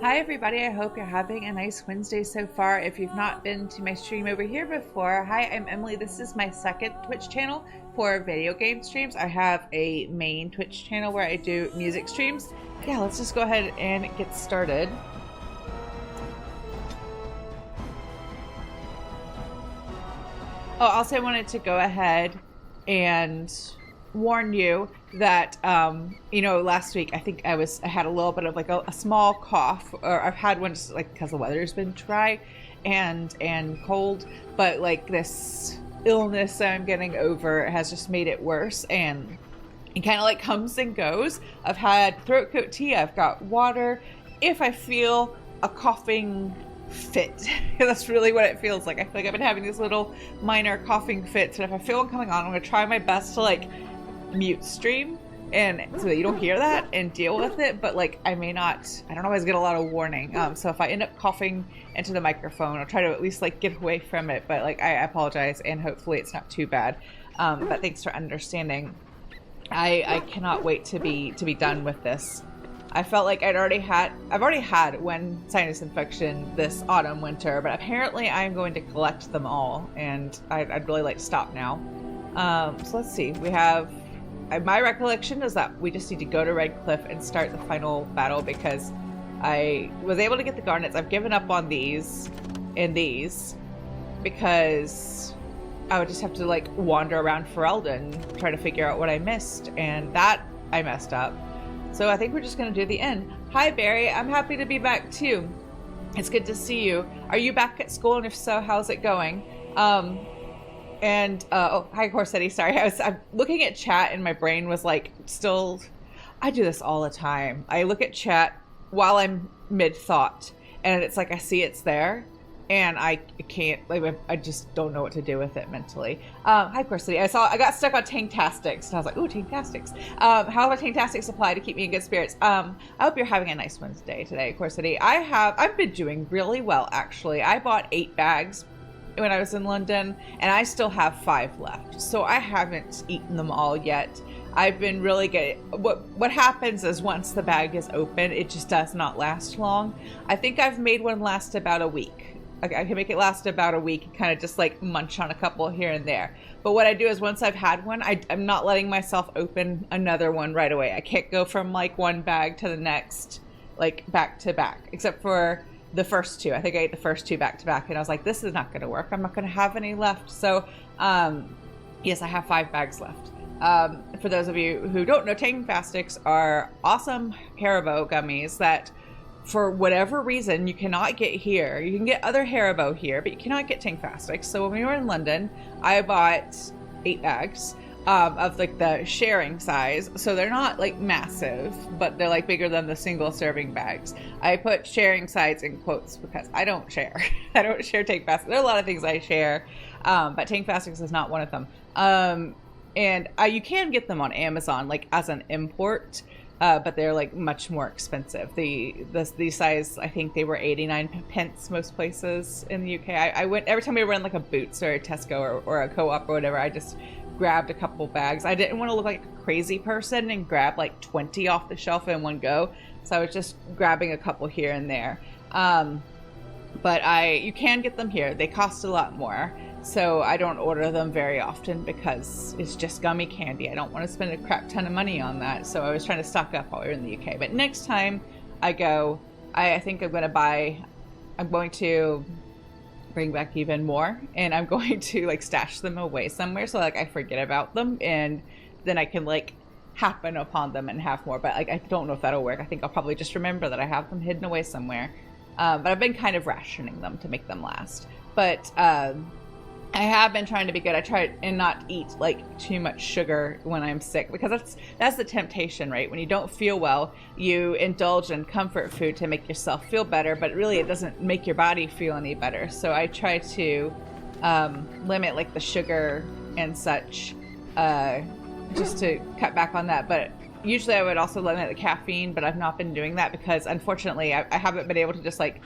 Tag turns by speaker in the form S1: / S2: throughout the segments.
S1: Hi everybody, I hope you're having a nice Wednesday so far. If you've not been to my stream over here before, hi, I'm Emily. This is my second Twitch channel for video game streams. I have a main Twitch channel where I do music streams. Yeah, let's just go ahead and get started. Oh, also I wanted to go ahead and warn you that last week I think I had a little bit of like a small cough, or I've had one just like because the weather's been dry and cold, but like this illness I'm getting over has just made it worse, and it kind of like comes and goes. I've had throat coat tea, I've got water. If I feel a coughing fit, that's really what it feels like. I feel like I've been having these little minor coughing fits, and if I feel one coming on, I'm gonna try my best to like mute stream and so that you don't hear that and deal with it, but like I don't always get a lot of warning, so if I end up coughing into the microphone, I'll try to at least like get away from it, but like I apologize and hopefully it's not too bad, but thanks for understanding. I cannot wait to be done with this. I felt like I've already had one sinus infection this autumn winter, but apparently I'm going to collect them all, and I'd really like to stop now. So let's see, we have my recollection is that we just need to go to Red Cliff and start the final battle, because I was able to get the garnets. I've given up on these and these because I would just have to like wander around Ferelden, try to figure out what I missed, and that I messed up. So I think we're just going to do the end. Hi Barry, I'm happy to be back too. It's good to see you. Are you back at school, and if so, how's it going? Hi Corsetti, sorry. I'm looking at chat and my brain was like still, I do this all the time. I look at chat while I'm mid-thought, and it's like I see it's there and I can't, like, I just don't know what to do with it mentally. Hi Corsetti, I got stuck on Tanktastics and I was like, ooh, Tanktastics. How about Tanktastics apply to keep me in good spirits? I hope you're having a nice Wednesday today, Corsetti. I've been doing really well actually. I bought 8 bags when I was in London, and I still have 5 left, so I haven't eaten them all yet. I've been really good. What happens is once the bag is open, it just does not last long. I think I've made one last about a week. I can make it last about a week and kind of just like munch on a couple here and there. But what I do is once I've had one, I'm not letting myself open another one right away. I can't go from like one bag to the next, like back to back, except for the first 2. I think I ate the first 2 back to back, and I was like, this is not going to work. I'm not going to have any left. So, yes, I have 5 bags left. For those of you who don't know, Tanktastics are awesome Haribo gummies that, for whatever reason, you cannot get here. You can get other Haribo here, but you cannot get Tanktastics. So when we were in London, I bought 8 bags. Of like the sharing size, so they're not like massive, but they're like bigger than the single serving bags. I put sharing size in quotes because I don't share. I don't share Tanktastics. There are a lot of things I share, but Tanktastics is not one of them. And you can get them on Amazon like as an import, but they're like much more expensive. The size, I think they were 89 pence most places in the UK. I went every time we were in like a Boots or a Tesco or a Co-op or whatever. I just grabbed a couple bags. I didn't want to look like a crazy person and grab like 20 off the shelf in one go, so I was just grabbing a couple here and there. But you can get them here. They cost a lot more, so I don't order them very often because it's just gummy candy. I don't want to spend a crap ton of money on that, so I was trying to stock up while we were in the UK. But next time I go, I think I'm going to bring back even more, and I'm going to like stash them away somewhere so like I forget about them, and then I can like happen upon them and have more. But like I don't know if that'll work. I think I'll probably just remember that I have them hidden away somewhere. But I've been kind of rationing them to make them last. But I have been trying to be good. I try and not eat like too much sugar when I'm sick, because that's the temptation, right? When you don't feel well, you indulge in comfort food to make yourself feel better, but really it doesn't make your body feel any better. So I try to limit like the sugar and such, just to cut back on that. But usually I would also limit the caffeine, but I've not been doing that because unfortunately I haven't been able to just like,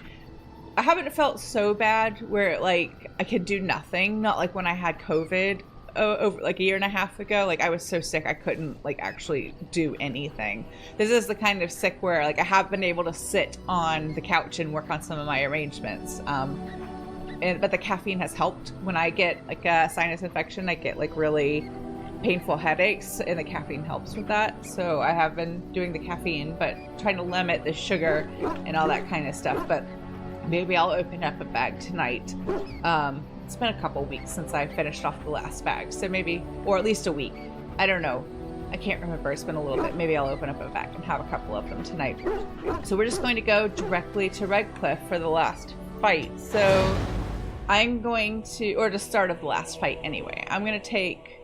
S1: I haven't felt so bad where like I could do nothing. Not like when I had COVID over like a year and a half ago. Like I was so sick I couldn't like actually do anything. This is the kind of sick where like I have been able to sit on the couch and work on some of my arrangements. But the caffeine has helped. When I get like a sinus infection, I get like really painful headaches, and the caffeine helps with that. So I have been doing the caffeine, but trying to limit the sugar and all that kind of stuff. But maybe I'll open up a bag tonight. It's been a couple weeks since I finished off the last bag, so maybe, or at least a week. I don't know. I can't remember. It's been a little bit. Maybe I'll open up a bag and have a couple of them tonight. So we're just going to go directly to Redcliffe for the last fight. So I'm going to, or the start of the last fight anyway. I'm going to take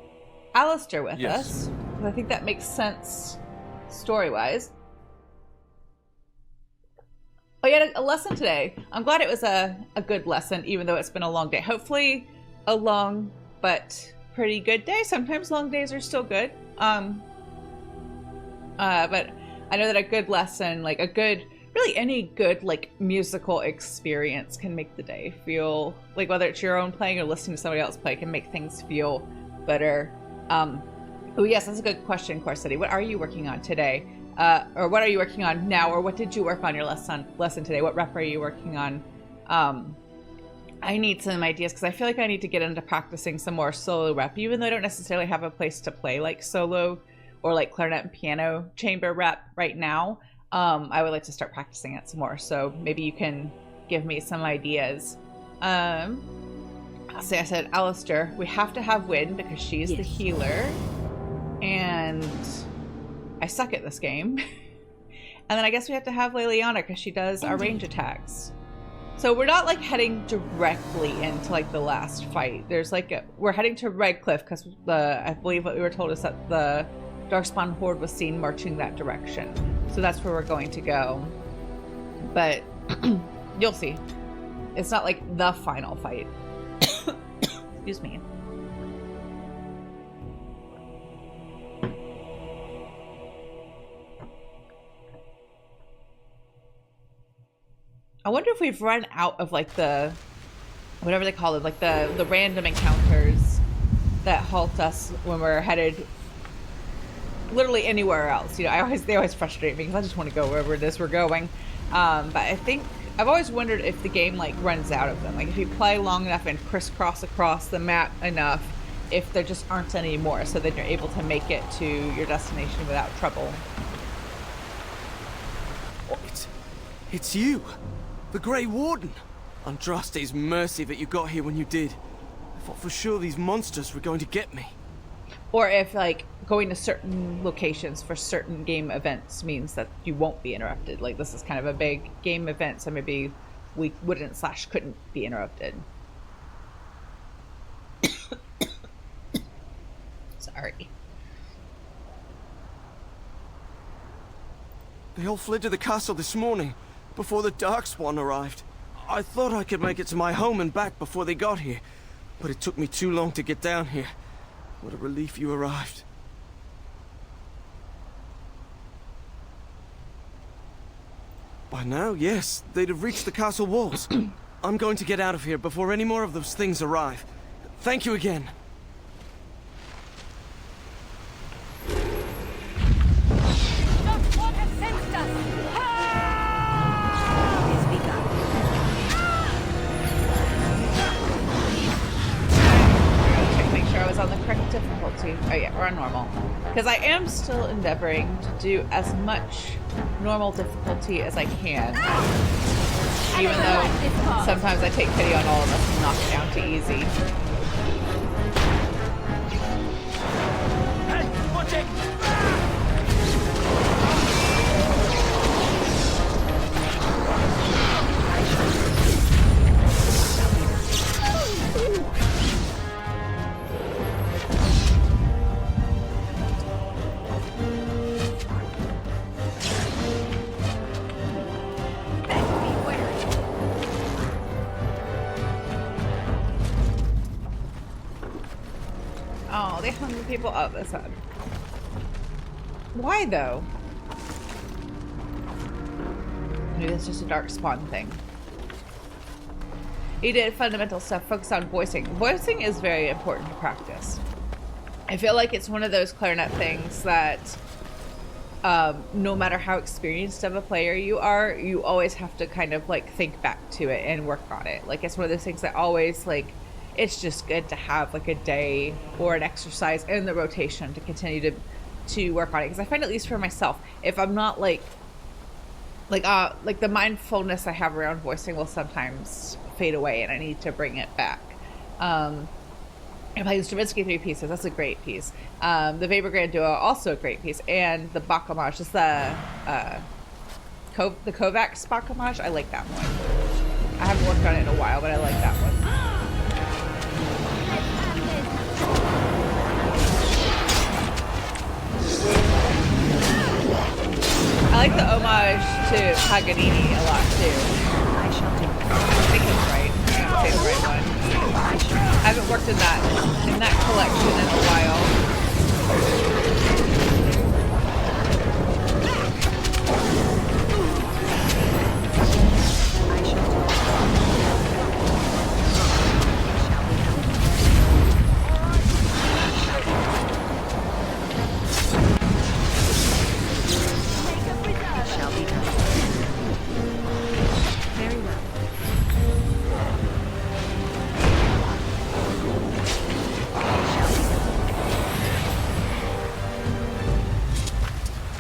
S1: Alistair with us. I think that makes sense story-wise. Oh, you had a lesson today. I'm glad it was a good lesson, even though it's been a long day. Hopefully a long but pretty good day. Sometimes long days are still good. But I know that a good lesson, like a good, really any good like musical experience can make the day feel, like whether it's your own playing or listening to somebody else play, can make things feel better. Oh yes, that's a good question, Corsetti. What are you working on today? Or what are you working on now? Or what did you work on your lesson today? What rep are you working on? I need some ideas because I feel like I need to get into practicing some more solo rep, even though I don't necessarily have a place to play like solo or like clarinet and piano chamber rep right now. I would like to start practicing it some more. So maybe you can give me some ideas. I'll say I said Alistair, we have to have Wynn because she's the healer. And I suck at this game. And then I guess we have to have Leliana because she does our range attacks. So we're not like heading directly into like the last fight. There's like we're heading to Redcliffe because I believe what we were told is that the Darkspawn Horde was seen marching that direction. So that's where we're going to go. But you'll see. It's not like the final fight. Excuse me. I wonder if we've run out of like the, whatever they call it, like the random encounters that halt us when we're headed literally anywhere else. You know, they always frustrate me because I just want to go wherever it is we're going. But I think I've always wondered if the game like runs out of them. Like if you play long enough and crisscross across the map enough, if there just aren't any more, so that you're able to make it to your destination without trouble.
S2: It's you! The Grey Warden! Andraste's mercy that you got here when you did. I thought for sure these monsters were going to get me.
S1: Or if, like, going to certain locations for certain game events means that you won't be interrupted. Like, this is kind of a big game event, so maybe we wouldn't/couldn't be interrupted. Sorry.
S2: They all fled to the castle this morning, before the Darkspawn arrived. I thought I could make it to my home and back before they got here, but it took me too long to get down here. What a relief you arrived. By now, yes, they'd have reached the castle walls. I'm going to get out of here before any more of those things arrive. Thank you again.
S1: On the correct difficulty. Oh yeah, we're on normal. Because I am still endeavoring to do as much normal difficulty as I can. Even though sometimes I take pity on all of us and knock it down to easy.
S2: Hey, watch it!
S1: Oh, they hung the people up this side. Why though? Maybe it's just a Darkspawn thing. He did fundamental stuff, focus on voicing. Voicing is very important to practice. I feel like it's one of those clarinet things that no matter how experienced of a player you are, you always have to kind of like think back to it and work on it. Like it's one of those things that always like, it's just good to have like a day or an exercise in the rotation to continue to work on it. Because I find, at least for myself, if I'm not like the mindfulness I have around voicing will sometimes fade away, and I need to bring it back. I played Stravinsky 3 pieces. That's a great piece. The Weber Grand Duo, also a great piece. And the Bach Homage is the Kovacs Bach Homage. I like that one. I haven't worked on it in a while, but I like that one. I like the homage to Paganini a lot too. I think it's right. I don't say the right one. I haven't worked in that collection in a while.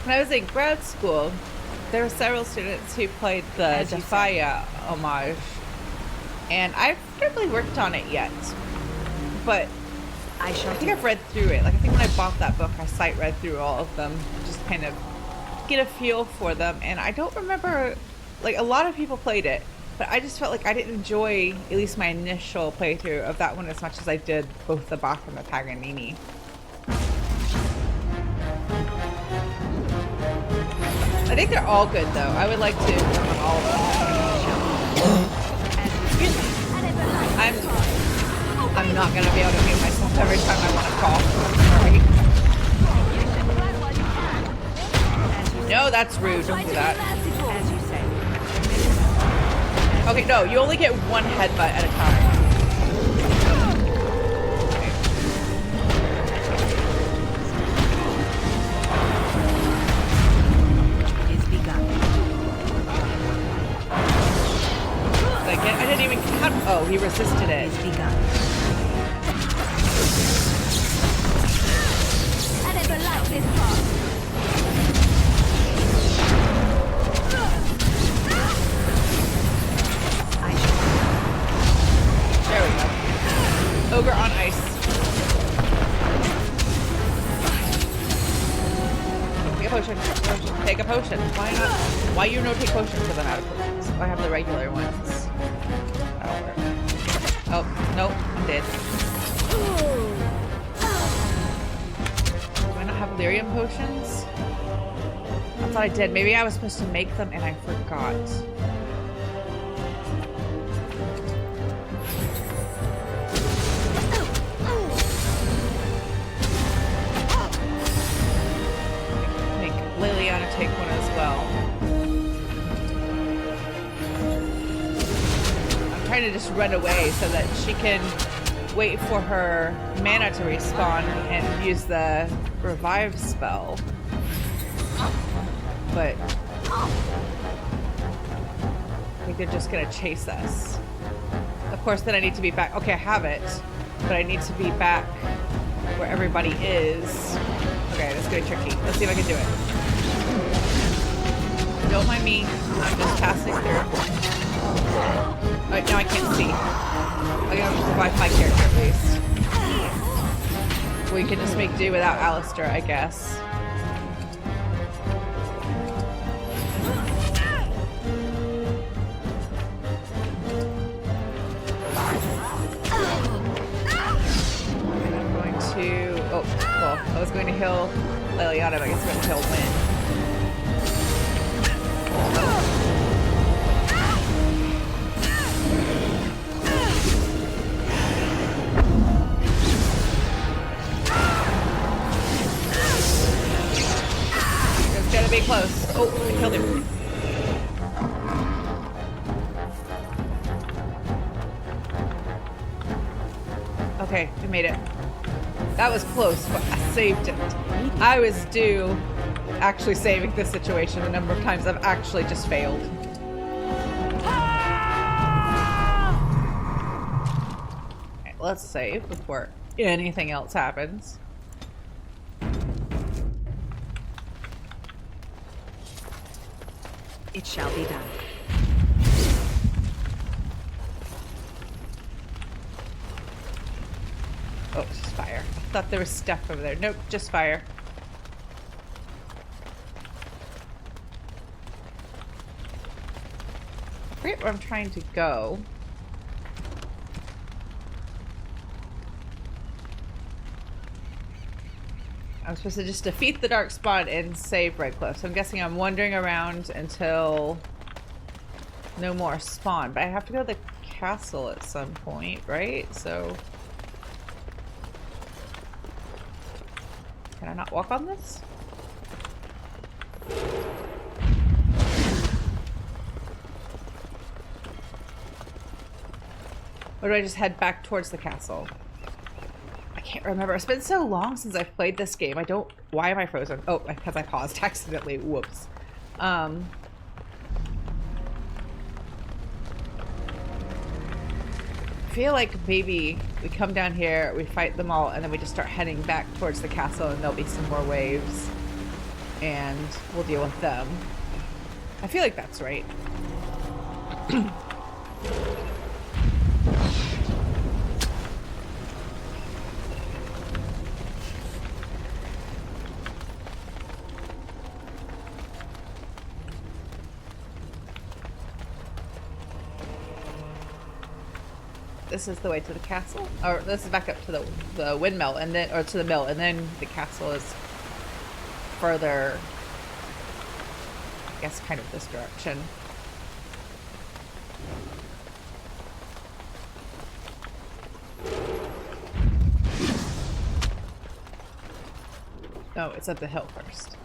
S1: When I was in grad school, there were several students who played the Defia homage, and I haven't really worked on it yet, but I think I've read through it. Like I think when I bought that book, I sight read through all of them, just kind of get a feel for them, and I don't remember, like a lot of people played it, but I just felt like I didn't enjoy at least my initial playthrough of that one as much as I did both the Bach and the Paganini. I think they're all good though. I would like to work on all of them. I'm not gonna be able to mute myself every time I want to call. Sorry. No, that's rude. Don't do that. Okay, no, you only get one headbutt at a time. I didn't even cut. Oh, he resisted it. There we go. Ogre on ice. Take a potion. Take a potion. Why not? Why you no take potions if I'm out of potions? I have the regular ones. Oh, nope, I'm dead. Do I not have lyrium potions? I thought I did. Maybe I was supposed to make them and I forgot. Make Leliana take one as well. Trying to just run away so that she can wait for her mana to respawn and use the revive spell. But I think they're just gonna chase us. Of course, then I need to be back. Okay, I have it, but I need to be back where everybody is. Okay, that's gonna be tricky. Let's see if I can do it. Don't mind me. I'm just passing through. Right now I can't see. I gotta revive my character at least. We can just make do without Alistair, I guess. And I'm going to... Oh, well, I was going to heal Leliana, but I guess I'm going to heal Wynn. Be close. Oh, I killed him. Okay, we made it. That was close, but I saved it. I was due actually saving this situation the number of times I've actually just failed. Alright, let's save before anything else happens.
S3: It shall be done.
S1: Oh, it's just fire. I thought there was stuff over there. Nope, just fire. I forget where I'm trying to go. I'm supposed to just defeat the dark spot and save Redcliffe. So I'm guessing I'm wandering around until no more spawn. But I have to go to the castle at some point, right? So... Can I not walk on this? Or do I just head back towards the castle? I can't remember. It's been so long since I've played this game. I don't... Why am I frozen? Oh, because I paused accidentally. Whoops. I feel like maybe we come down here, we fight them all, and then we just start heading back towards the castle, and there'll be some more waves, and we'll deal with them. I feel like that's right. This is the way to the castle, or this is back up to the windmill, and then, or to the mill, and then the castle is further, I guess, kind of this direction. Oh, it's up the hill first.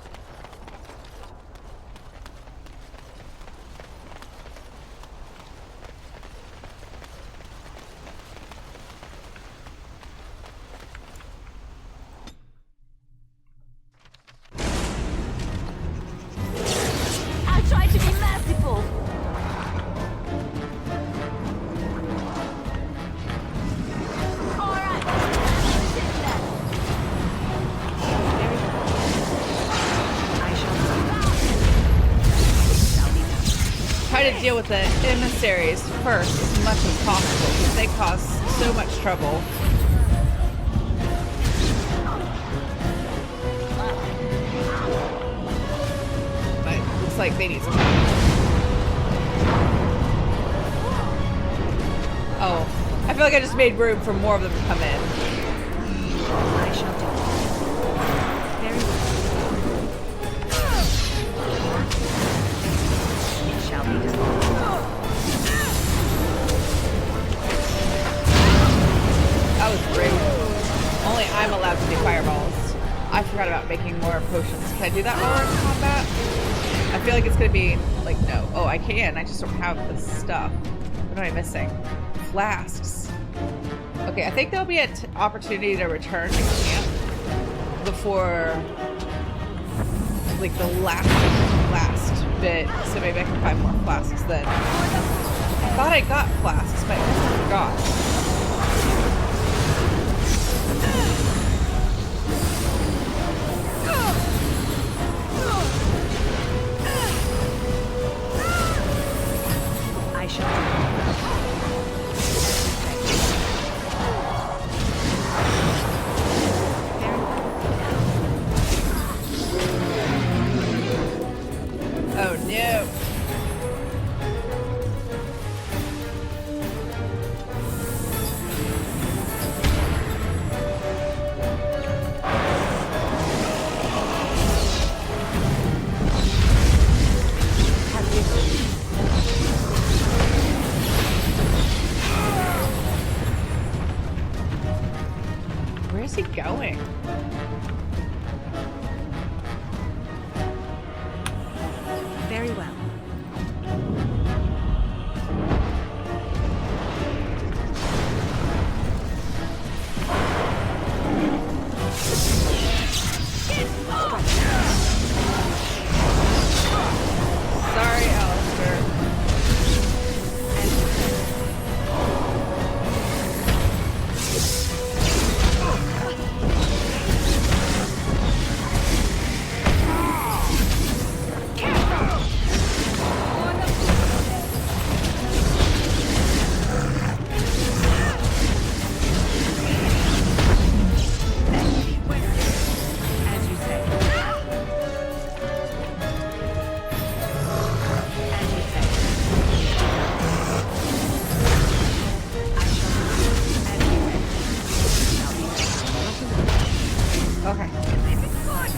S1: Deal with the emissaries first as much as possible because they cause so much trouble. But it looks like they need some help. Oh, I feel like I just made room for more of them to come in.
S3: I shall do it. Very well. It shall be done.
S1: That was great. Only I'm allowed to do fireballs. I forgot about making more potions. Can I do that while we're in combat? I feel like it's gonna be like, no. Oh, I can. I just don't have the stuff. What am I missing? Flasks. Okay, I think there'll be an opportunity to return to camp before like the last bit. So maybe I can find more flasks then. I thought I got flasks, but I guess I forgot.
S3: I shall.
S1: Oh no. Where's he going?
S3: Very well.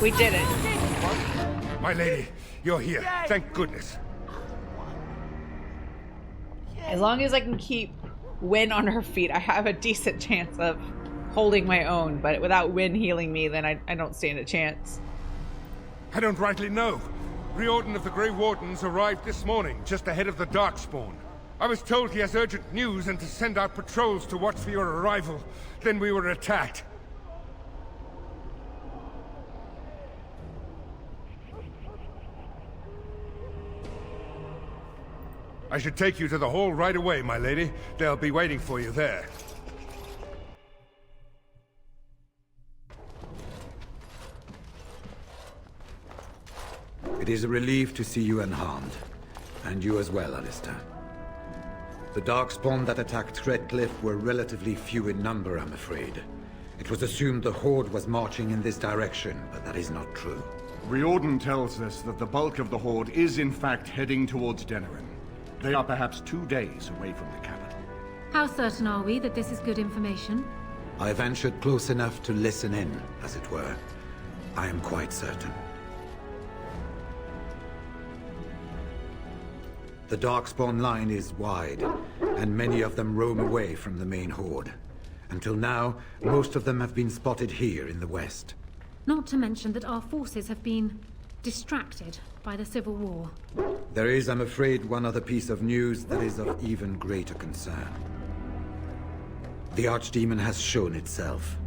S1: We did it.
S4: My lady, you're here. Thank goodness.
S1: As long as I can keep Wynn on her feet, I have a decent chance of holding my own. But without Wynn healing me, then I don't stand a chance.
S4: I don't rightly know. Riordan of the Grey Wardens arrived this morning, just ahead of the Darkspawn. I was told he has urgent news and to send out patrols to watch for your arrival. Then we were attacked. I should take you to the hall right away, my lady. They'll be waiting for you there.
S5: It is a relief to see you unharmed. And you as well, Alistair. The Darkspawn that attacked Threadcliff were relatively few in number, I'm afraid. It was assumed the Horde was marching in this direction, but that is not true.
S6: Riordan tells us that the bulk of the Horde is in fact heading towards Denerim. They are perhaps 2 days away from the capital.
S7: How certain are we that this is good information?
S5: I ventured close enough to listen in, as it were. I am quite certain. The Darkspawn line is wide, and many of them roam away from the main Horde. Until now, most of them have been spotted here in the west.
S7: Not to mention that our forces have been distracted by the Civil War.
S5: There is, I'm afraid, one other piece of news that is of even greater concern. The Archdemon has shown itself.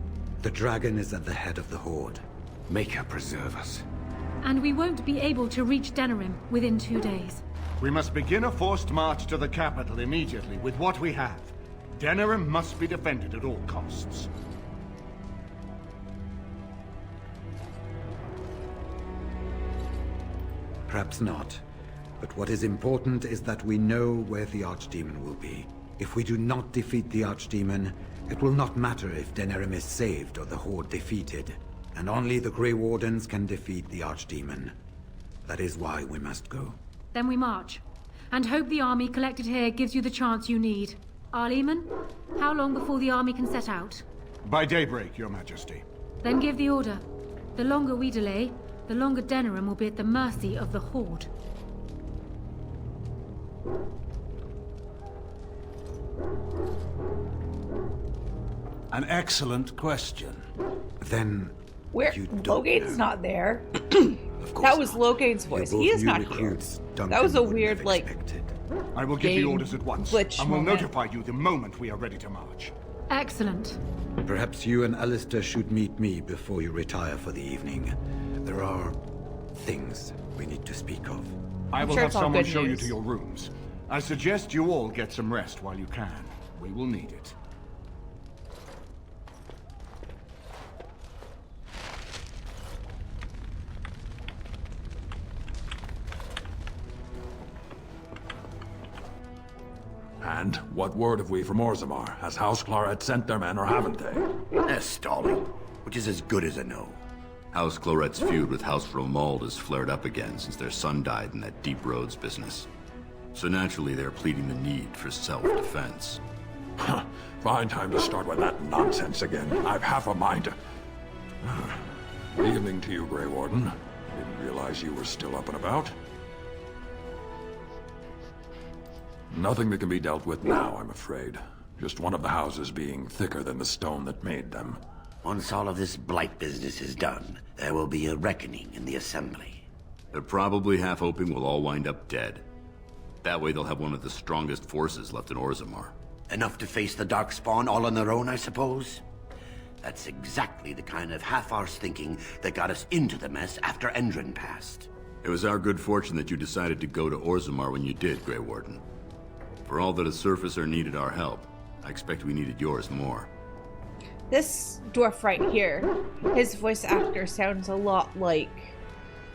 S5: The dragon is at the head of the Horde.
S6: Make her preserve us.
S7: And we won't be able to reach Denerim within 2 days.
S6: We must begin a forced march to the capital immediately with what we have. Denerim must be defended at all costs.
S5: Perhaps not. But what is important is that we know where the Archdemon will be. If we do not defeat the Archdemon, it will not matter if Denerim is saved or the Horde defeated. And only the Grey Wardens can defeat the Archdemon. That is why we must go.
S7: Then we march. And hope the army collected here gives you the chance you need. Arleman, how long before the army can set out?
S6: By daybreak, Your Majesty.
S7: Then give the order. The longer we delay, the longer Denerim will be at the mercy of the Horde.
S8: An excellent question.
S5: Then...
S1: Where?
S5: you don't
S1: Logain's
S5: know.
S1: not there.
S5: Of course
S1: That was
S5: not.
S1: Logain's
S5: You're
S1: voice.
S5: both
S1: He is
S5: new
S1: not here.
S5: recruits. Duncan
S1: That was a
S5: wouldn't
S1: weird,
S5: have
S1: like,
S5: expected.
S6: I will give the
S1: Game
S6: orders at once,
S1: glitch
S6: and will
S1: moment.
S6: notify you the moment we are ready to march.
S7: Excellent.
S5: Perhaps you and Alistair should meet me before you retire for the evening. There are things we need to speak of.
S6: I will
S1: sure
S6: have
S1: it's all
S6: someone
S1: good
S6: show you
S1: news.
S6: to your rooms. I suggest you all get some rest while you can. We will need it.
S9: And what word have we from Orzammar? Has House Claret sent their men or haven't they?
S10: They're stalling, which is as good as a no. House Claret's feud with House Romald has flared up again since their son died in that Deep Roads business. So naturally they're pleading the need for self-defense.
S9: Fine time to start with that nonsense again. I've half a mind to... Evening to you, Grey Warden. Didn't realize you were still up and about. Nothing that can be dealt with now, I'm afraid. Just one of the houses being thicker than the stone that made them.
S10: Once all of this blight business is done, there will be a reckoning in the Assembly. They're probably half hoping we'll all wind up dead. That way they'll have one of the strongest forces left in Orzammar. Enough to face the Darkspawn all on their own, I suppose? That's exactly the kind of half-arsed thinking that got us into the mess after Endrin passed. It was our good fortune that you decided to go to Orzammar when you did, Grey Warden. For all that a surfacer needed our help, I expect we needed yours more.
S1: This dwarf right here, his voice actor sounds a lot like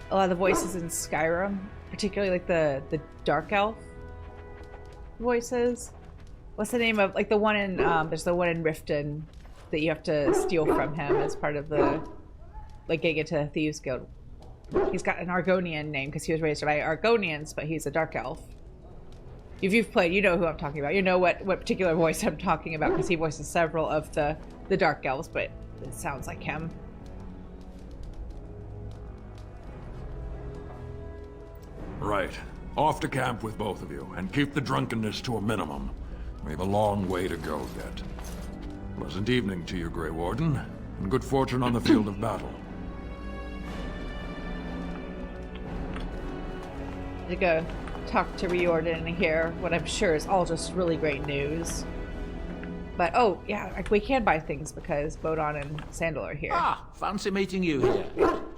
S1: a lot of the voices in Skyrim, particularly like the Dark Elf voices. What's the name of, like, the one in, there's the one in Riften that you have to steal from him as part of the, like, getting into Thieves Guild. He's got an Argonian name because he was raised by Argonians, but he's a Dark Elf. If you've played, you know who I'm talking about. You know what particular voice I'm talking about because he voices several of the Dark Elves, but it sounds like him.
S9: Right. Off to camp with both of you, and keep the drunkenness to a minimum. We have a long way to go yet. Pleasant evening to you, Grey Warden, and good fortune on the field of battle.
S1: To go talk to Riordan and hear what I'm sure is all just really great news. But, oh, yeah, we can buy things because Bodon and Sandal are here.
S11: Ah, fancy meeting you here.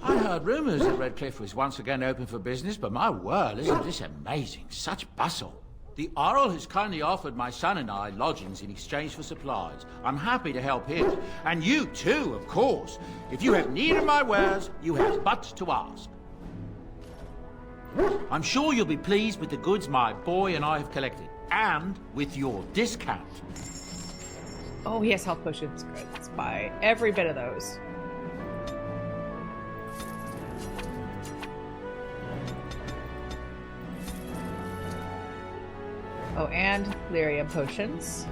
S11: I heard rumours that Redcliffe was once again open for business, but my word, isn't this amazing? Such bustle. The Earl has kindly offered my son and I lodgings in exchange for supplies. I'm happy to help him. And you too, of course. If you have need of my wares, you have but to ask. I'm sure you'll be pleased with the goods my boy and I have collected. And with your discount.
S1: Oh, he has health potions. Good. Let's buy every bit of those. Oh, and lyrium potions.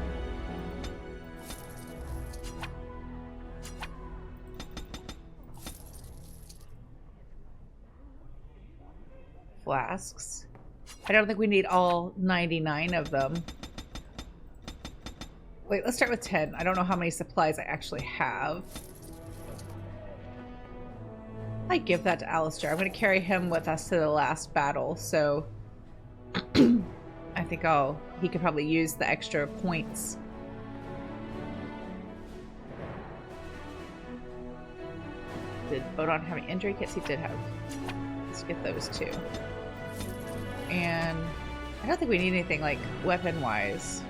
S1: Flasks. I don't think we need all 99 of them. Wait, let's start with 10. I don't know how many supplies I actually have. I give that to Alistair. I'm going to carry him with us to the last battle, so I think he could probably use the extra points. Did Bodon have any injury kits? He did have. Let's get those too. And I don't think we need anything like weapon-wise.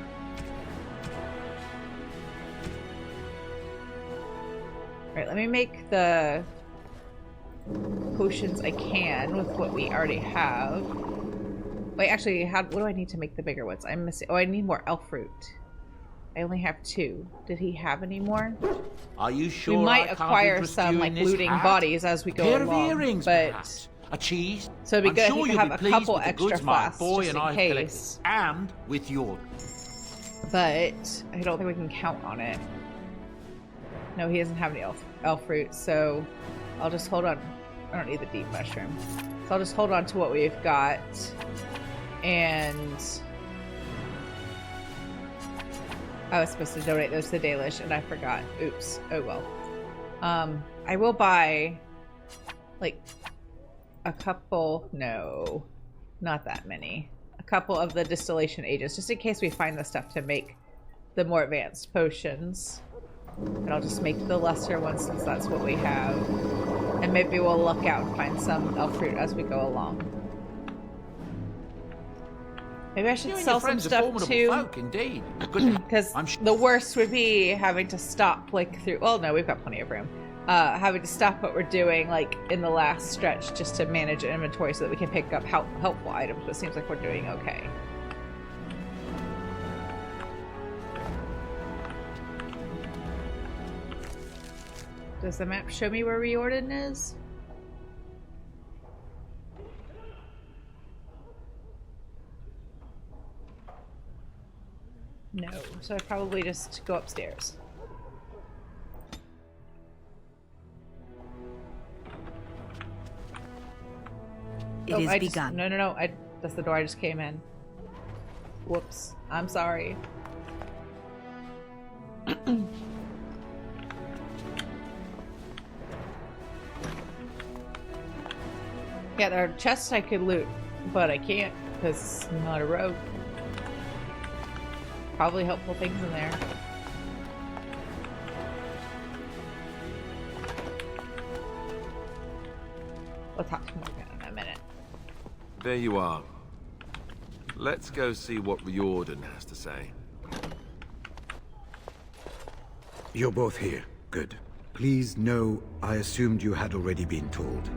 S1: Alright, let me make the potions I can with what we already have. Wait, actually, what do I need to make the bigger ones? I'm missing. Oh, I need more elf fruit. I only have 2. Did he have any more?
S11: Are you sure?
S1: We might acquire some, like, looting bodies as we go along.
S11: Earrings,
S1: but
S11: perhaps. A cheese.
S1: So it'd be good
S11: sure
S1: if you have a couple extra flasks just in case.
S11: And with your.
S1: But I don't think we can count on it. No, he doesn't have any elf fruit, so I'll just hold on. I don't need the deep mushroom. So I'll just hold on to what we've got. And I was supposed to donate those to Dalish, and I forgot. Oops. Oh well. I will buy like a couple. No, not that many. A couple of the distillation agents, just in case we find the stuff to make the more advanced potions. And I'll just make the lesser ones since that's what we have. And maybe we'll look out and find some elf fruit as we go along. Maybe I should sell some stuff too.
S11: Folk, indeed.
S1: Because the worst would be having to stop like through. Well, no, we've got plenty of room. Having to stop what we're doing like in the last stretch just to manage inventory so that we can pick up helpful items. But it seems like we're doing okay. Does the map show me where Riordan is? No, so I probably just go upstairs.
S3: It is begun.
S1: No. That's the door I just came in. Whoops. I'm sorry. Yeah, there are chests I could loot, but I can't because I'm not a rogue. Probably helpful things in there. We'll talk to Morrigan in a minute.
S12: There you are. Let's go see what Riordan has to say.
S5: You're both here. Good. Please know I assumed you had already been told.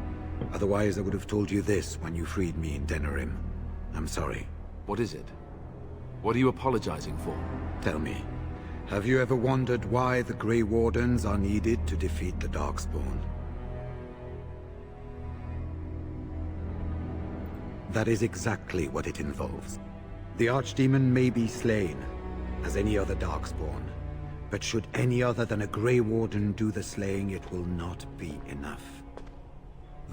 S5: Otherwise, I would have told you this when you freed me in Denerim. I'm sorry.
S12: What is it? What are you apologizing for?
S5: Tell me, have you ever wondered why the Grey Wardens are needed to defeat the Darkspawn? That is exactly what it involves. The Archdemon may be slain, as any other Darkspawn, but should any other than a Grey Warden do the slaying, it will not be enough.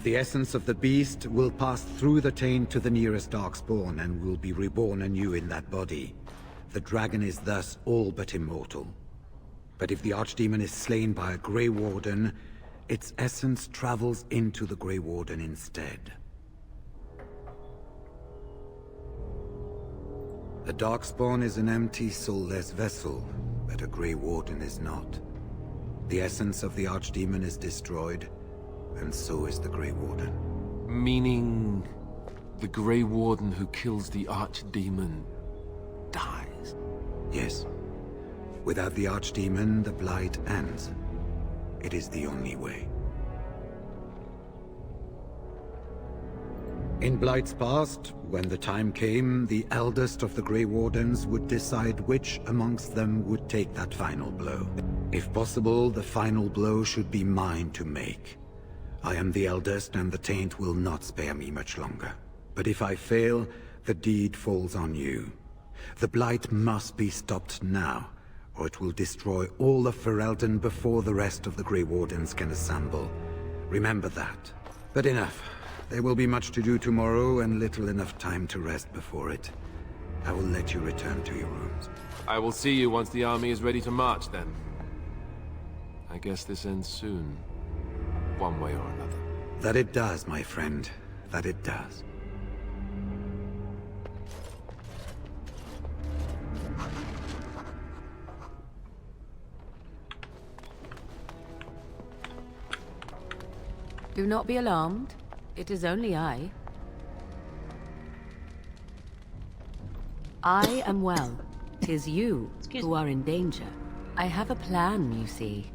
S5: The essence of the beast will pass through the taint to the nearest darkspawn and will be reborn anew in that body. The dragon is thus all but immortal. But if the archdemon is slain by a Grey Warden, its essence travels into the Grey Warden instead. A darkspawn is an empty, soulless vessel, but a Grey Warden is not. The essence of the archdemon is destroyed, and so is the Grey Warden.
S12: Meaning the Grey Warden who kills the archdemon dies?
S5: Yes. Without the archdemon, the blight ends. It is the only way. In Blight's past, when the time came, the eldest of the Grey Wardens would decide which amongst them would take that final blow. If possible, the final blow should be mine to make. I am the eldest, and the taint will not spare me much longer. But if I fail, the deed falls on you. The blight must be stopped now, or it will destroy all of Ferelden before the rest of the Grey Wardens can assemble. Remember that. But enough. There will be much to do tomorrow, and little enough time to rest before it. I will let you return to your rooms.
S12: I will see you once the army is ready to march, then. I guess this ends soon. One way or another.
S5: That it does, my friend. That it does.
S3: Do not be alarmed. It is only I. I am well. 'Tis you who are in danger. I have a plan, you see.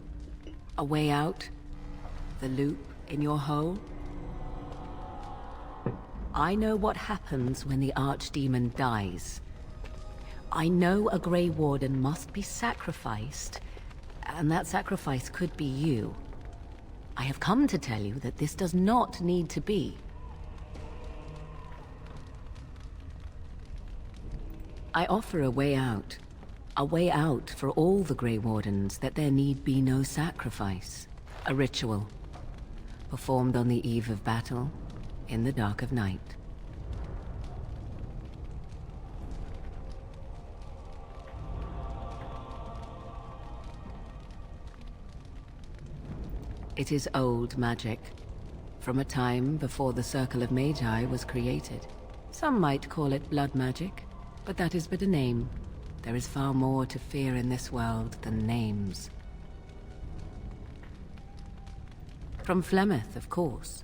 S3: A way out. The loop in your hole. I know what happens when the archdemon dies. I know a Grey Warden must be sacrificed, and that sacrifice could be you. I have come to tell you that this does not need to be. I offer a way out. A way out for all the Grey Wardens, that there need be no sacrifice. A ritual. Performed on the eve of battle, in the dark of night. It is old magic, from a time before the Circle of Magi was created. Some might call it blood magic, but that is but a name. There is far more to fear in this world than names. From Flemeth, of course.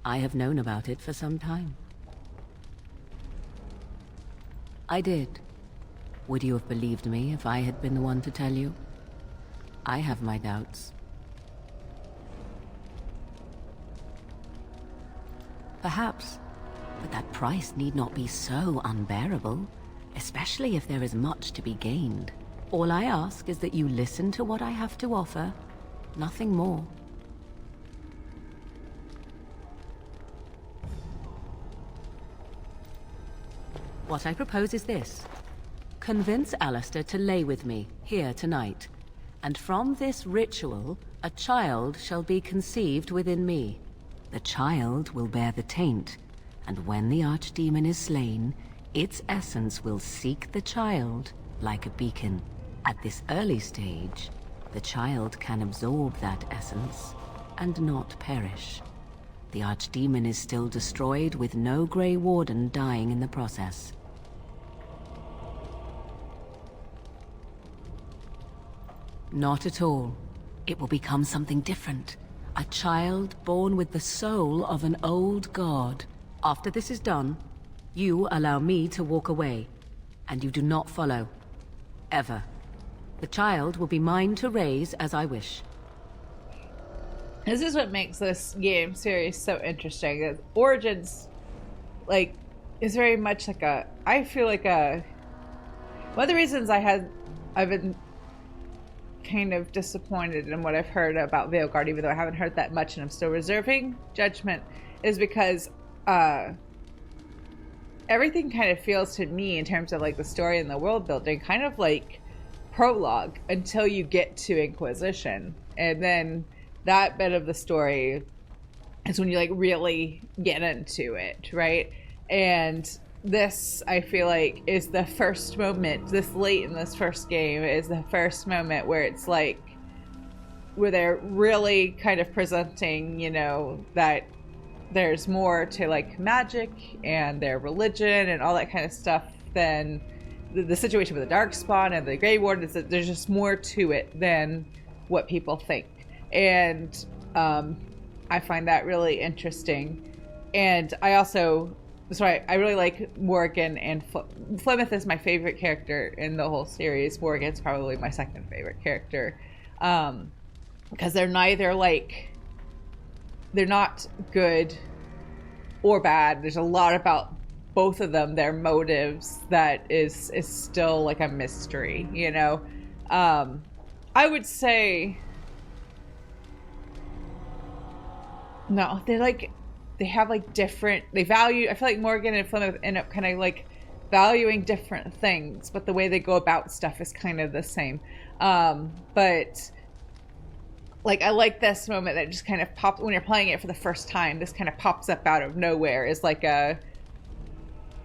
S3: I have known about it for some time. I did. Would you have believed me if I had been the one to tell you? I have my doubts. Perhaps, but that price need not be so unbearable, especially if there is much to be gained. All I ask is that you listen to what I have to offer, nothing more. What I propose is this. Convince Alistair to lay with me, here tonight. And from this ritual, a child shall be conceived within me. The child will bear the taint, and when the archdemon is slain, its essence will seek the child like a beacon. At this early stage, the child can absorb that essence and not perish. The archdemon is still destroyed with no Grey Warden dying in the process. Not at all. It will become something different. A child born with the soul of an old god. After this is done, you allow me to walk away, and you do not follow. Ever. The child will be mine to raise as I wish.
S1: This is what makes this game series so interesting. Origins, like, is very much like a... I feel like a... One of the reasons I've been kind of disappointed in what I've heard about Veilguard, even though I haven't heard that much and I'm still reserving judgment, is because everything kind of feels to me, in terms of like the story and the world building, kind of like prologue until you get to Inquisition. And then that bit of the story is when you like really get into it, right? And this, I feel like, is the first moment, this late in this first game is the first moment where it's like, where they're really kind of presenting, you know, that there's more to like magic and their religion and all that kind of stuff than the situation with the Darkspawn and the Grey Warden. Is that there's just more to it than what people think. And I find that really interesting. And I also, so I really like Morrigan and Flemeth is my favorite character in the whole series. Morrigan's probably my second favorite character. Because they're neither like, they're not good or bad. There's a lot about both of them, their motives, that is still like a mystery, you know? I would say, no, they have like different, they value, I feel like Morrigan and Flynn end up kind of like valuing different things, but the way they go about stuff is kind of the same. But like, I like this moment that just kind of pops, when you're playing it for the first time, this kind of pops up out of nowhere. Is like a,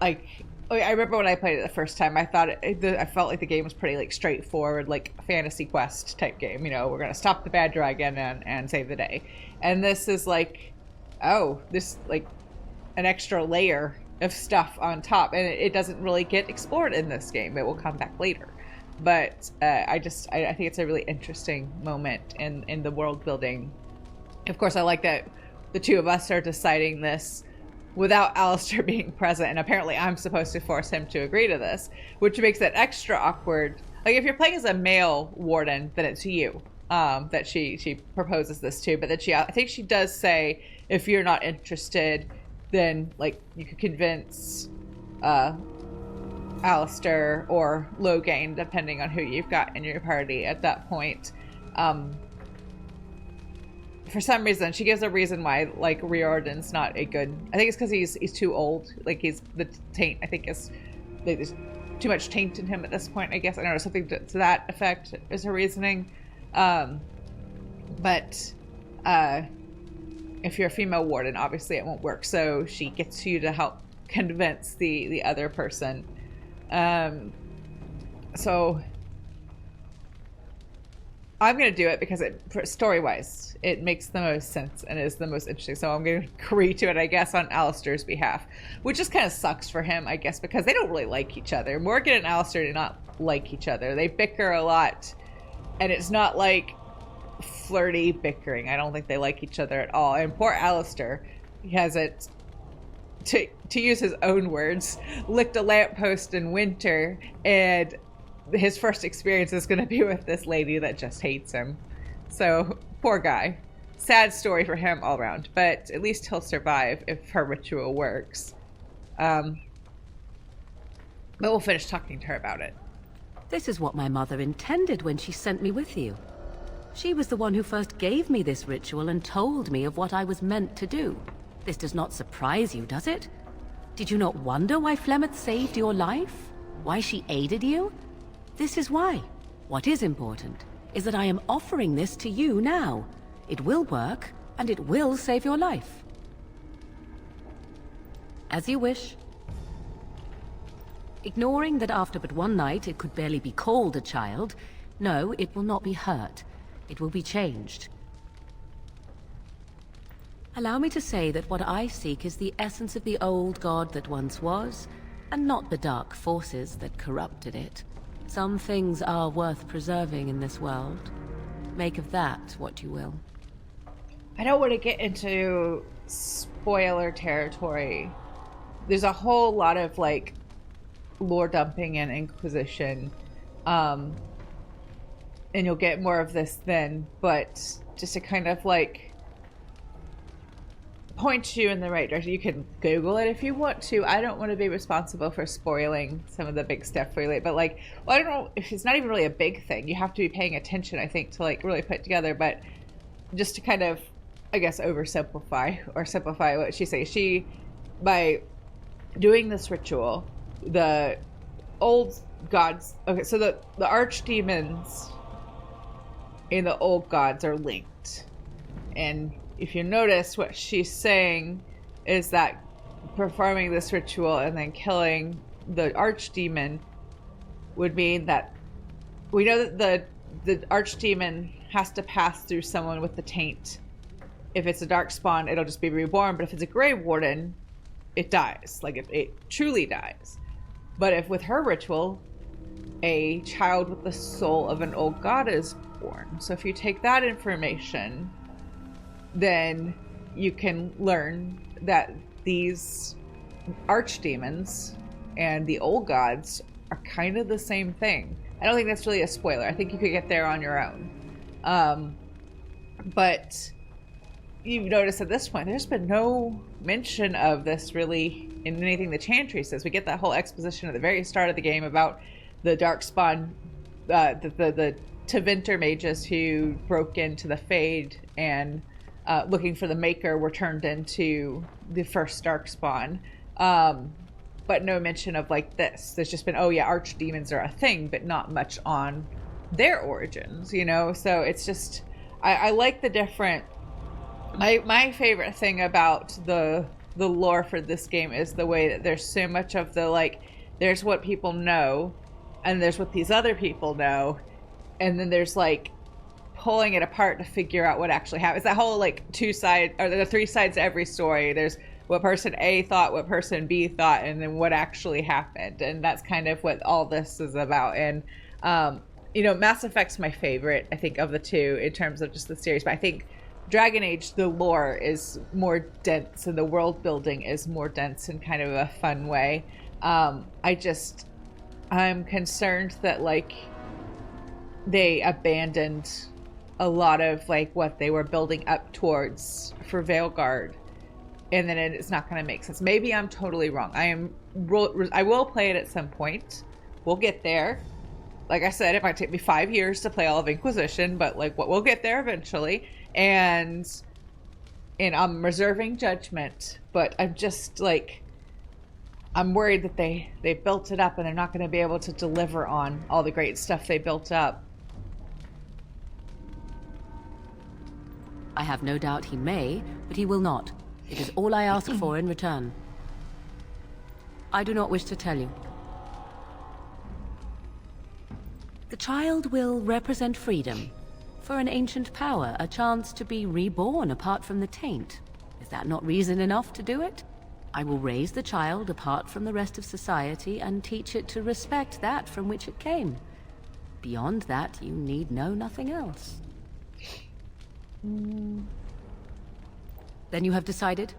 S1: like, I remember when I played it the first time, I thought, I felt like the game was pretty like straightforward, like fantasy quest type game. You know, we're going to stop the bad dragon and save the day. And this is like, oh, this like an extra layer of stuff on top. And it doesn't really get explored in this game. It will come back later. But I think it's a really interesting moment in the world building. Of course, I like that the two of us are deciding this without Alistair being present, and apparently I'm supposed to force him to agree to this, which makes it extra awkward. Like, if you're playing as a male warden, then it's you that she proposes this to, but that I think she does say, if you're not interested, then like you could convince Alistair or Loghain, depending on who you've got in your party at that point. For some reason, she gives a reason why like Riordan's not a good. I think it's because he's too old. Like, he's the taint. I think there's too much taint in him at this point. I guess I don't know, something to that effect is her reasoning. But if you're a female warden, obviously it won't work. So she gets you to help convince the other person. So I'm going to do it because story-wise, it makes the most sense and is the most interesting. So I'm going to agree to it, I guess, on Alistair's behalf, which just kind of sucks for him, I guess, because they don't really like each other. Morrigan and Alistair do not like each other. They bicker a lot, and it's not like flirty bickering. I don't think they like each other at all. And poor Alistair, he has it, to use his own words, licked a lamppost in winter, and his first experience is going to be with this lady that just hates him. So, poor guy. Sad story for him all around, but at least he'll survive if her ritual works. But we'll finish talking to her about it.
S3: This is what my mother intended when she sent me with you. She was the one who first gave me this ritual and told me of what I was meant to do. This does not surprise you, does it? Did you not wonder why Flemeth saved your life? Why she aided you? This is why. What is important is that I am offering this to you now. It will work, and it will save your life. As you wish. Ignoring that after but one night it could barely be called a child, no, it will not be hurt. It will be changed. Allow me to say that what I seek is the essence of the old god that once was, and not the dark forces that corrupted it. Some things are worth preserving in this world. Make of that what you will.
S1: I don't want to get into spoiler territory. There's a whole lot of like lore dumping and Inquisition, and you'll get more of this then, but just to kind of like point you in the right direction. You can Google it if you want to. I don't want to be responsible for spoiling some of the big stuff for you, but like, well, I don't know if it's not even really a big thing. You have to be paying attention, I think, to like really put together, but just to kind of, I guess, oversimplify or simplify what she says. She, by doing this ritual, the old gods, okay, so the archdemons in the old gods are linked, and if you notice, what she's saying is that performing this ritual and then killing the archdemon would mean that we know that the archdemon has to pass through someone with the taint. If it's a darkspawn, it'll just be reborn, but if it's a Grey Warden, it dies. Like, it truly dies. But if with her ritual, a child with the soul of an old god is born. So if you take that information, then you can learn that these archdemons and the old gods are kind of the same thing. I don't think that's really a spoiler. I think you could get there on your own. But you've noticed at this point, there's been no mention of this really in anything the Chantry says. We get that whole exposition at the very start of the game about the Darkspawn, the Tevinter mages who broke into the Fade and looking for the Maker were turned into the first Darkspawn. But no mention of like this. There's just been, oh yeah, archdemons are a thing, but not much on their origins, you know? So it's just, I like the different, my favorite thing about the lore for this game is the way that there's so much of the, like, there's what people know, and there's what these other people know, and then there's like pulling it apart to figure out what actually happened. It's that whole like two side, or the three sides to every story. There's what person A thought, what person B thought, and then what actually happened. And that's kind of what all this is about. And, you know, Mass Effect's my favorite, I think, of the two in terms of just the series. But I think Dragon Age, the lore is more dense and the world building is more dense in kind of a fun way. I'm concerned that, like, they abandoned a lot of, like, what they were building up towards for Veilguard. And then it's not going to make sense. Maybe I'm totally wrong. I will play it at some point. We'll get there. Like I said, it might take me 5 years to play all of Inquisition, but like we'll get there eventually. And I'm reserving judgment, but I'm just like, I'm worried that they built it up and they're not going to be able to deliver on all the great stuff they built up.
S3: I have no doubt he may, but he will not. It is all I ask for in return. I do not wish to tell you. The child will represent freedom. For an ancient power, a chance to be reborn apart from the taint. Is that not reason enough to do it? I will raise the child apart from the rest of society and teach it to respect that from which it came. Beyond that, you need know nothing else. Then you have decided?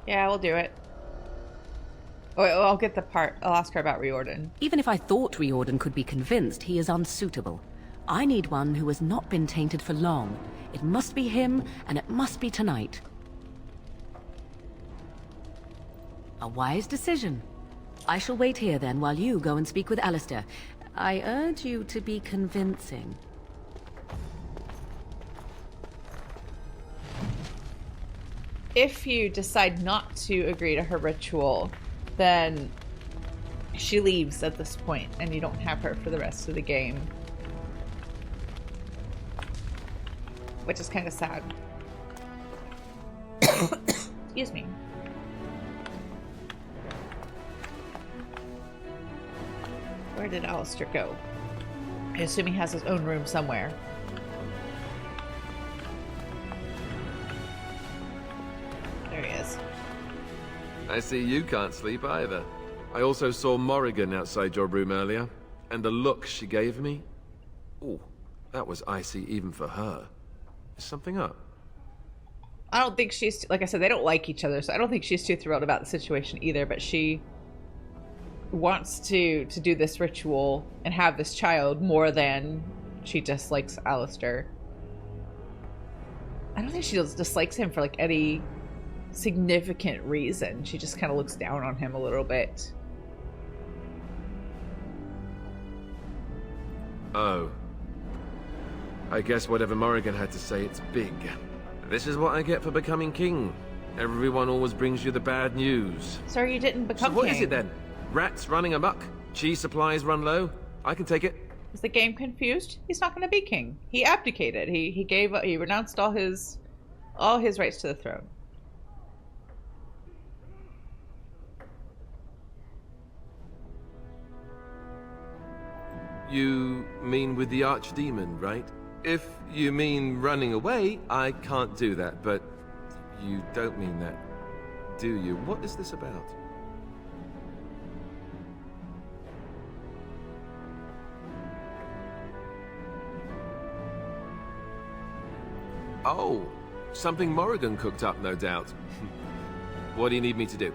S1: Yeah, we'll do it. Oh, I'll get the part. I'll ask her about Riordan.
S3: Even if I thought Riordan could be convinced, he is unsuitable. I need one who has not been tainted for long. It must be him, and it must be tonight. A wise decision. I shall wait here then while you go and speak with Alistair. I urge you to be convincing.
S1: If you decide not to agree to her ritual, then she leaves at this point, and you don't have her for the rest of the game. Which is kind of sad. Excuse me. Where did Alistair go? I assume he has his own room somewhere. There he is.
S12: I see you can't sleep either. I also saw Morrigan outside your room earlier, and the look she gave me. Ooh, that was icy even for her. Is something up?
S1: I don't think she's, like I said, they don't like each other, so I don't think she's too thrilled about the situation either, but she wants to do this ritual and have this child more than she dislikes Alistair. I don't think she dislikes him for like any significant reason. She just kind of looks down on him a little bit.
S12: Oh. I guess whatever Morrigan had to say, it's big. This is what I get for becoming king. Everyone always brings you the bad news.
S1: Sir, you didn't become
S12: king. So what
S1: king.
S12: is it then? Rats running amok? Cheese supplies run low? I can take it.
S1: Is the game confused? He's not going to be king. He abdicated. He renounced all his all his rights to the throne.
S12: You mean with the Archdemon, right? If you mean running away, I can't do that, but you don't mean that, do you? What is this about? Oh, something Morrigan cooked up, no doubt. What do you need me to do?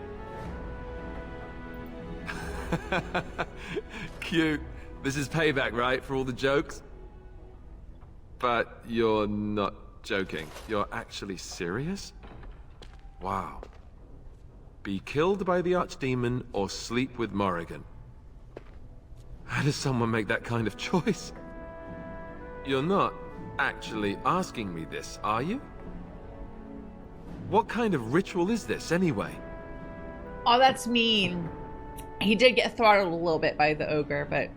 S12: Cute. This is payback, right, for all the jokes? But you're not joking. You're actually serious? Wow. Be killed by the Archdemon or sleep with Morrigan. How does someone make that kind of choice? You're not actually asking me this, are you? What kind of ritual is this, anyway?
S1: Oh, that's mean. He did get throttled a little bit by the ogre, but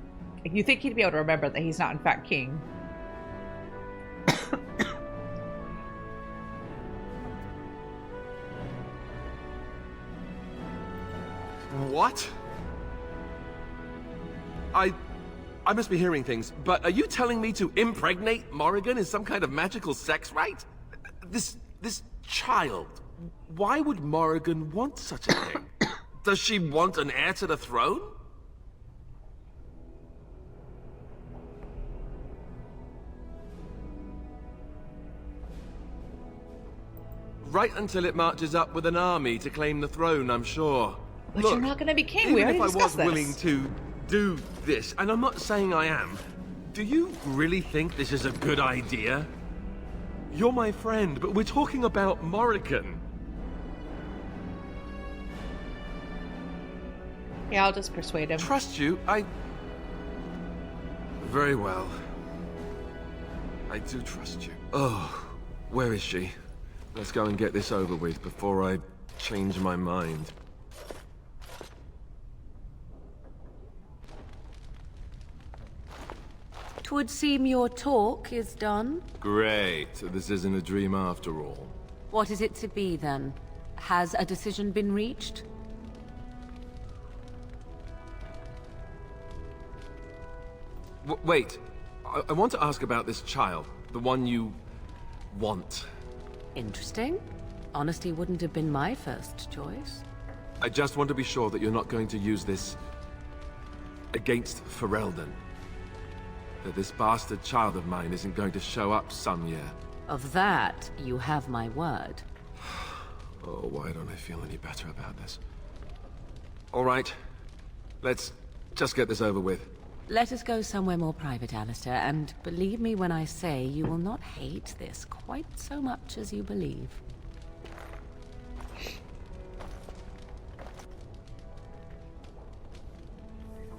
S1: you think he'd be able to remember that he's not in fact king.
S12: What? I must be hearing things, but are you telling me to impregnate Morrigan in some kind of magical sex rite? This child, why would Morrigan want such a thing? Does she want an heir to the throne? Right until it marches up with an army to claim the throne, I'm sure.
S1: But
S12: Look,
S1: you're not going to be king. We
S12: even
S1: already
S12: if I was
S1: discussed this.
S12: willing to do this, and I'm not saying I am, do you really think this is a good idea? You're my friend, but we're talking about Morrigan.
S1: Yeah, I'll just persuade him.
S12: Trust you, Very well. I do trust you. Oh, where is she? Let's go and get this over with before I change my mind.
S3: 'Twould seem your talk is done.
S12: Great. This isn't a dream after all.
S3: What is it to be, then? Has a decision been reached?
S12: Wait. I want to ask about this child. The one you want.
S3: Interesting. Honesty wouldn't have been my first choice.
S12: I just want to be sure that you're not going to use this against Ferelden. That this bastard child of mine isn't going to show up some year.
S3: Of that, you have my word.
S12: Oh, why don't I feel any better about this? All right. Let's just get this over with.
S3: Let us go somewhere more private, Alistair, and believe me when I say you will not hate this quite so much as you believe.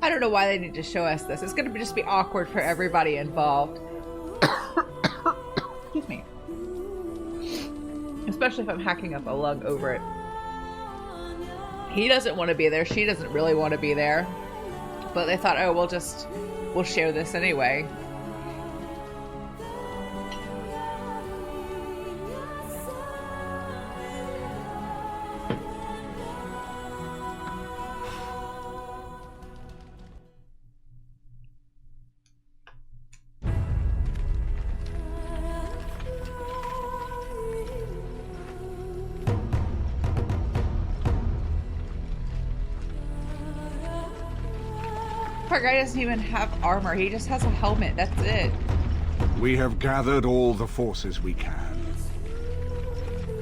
S1: I don't know why they need to show us this. It's going to just be awkward for everybody involved. Excuse me. Especially if I'm hacking up a lung over it. He doesn't want to be there. She doesn't really want to be there. But they thought, oh, we'll share this anyway. Poor guy doesn't even have armor. He just has a helmet. That's it.
S6: We have gathered all the forces we can.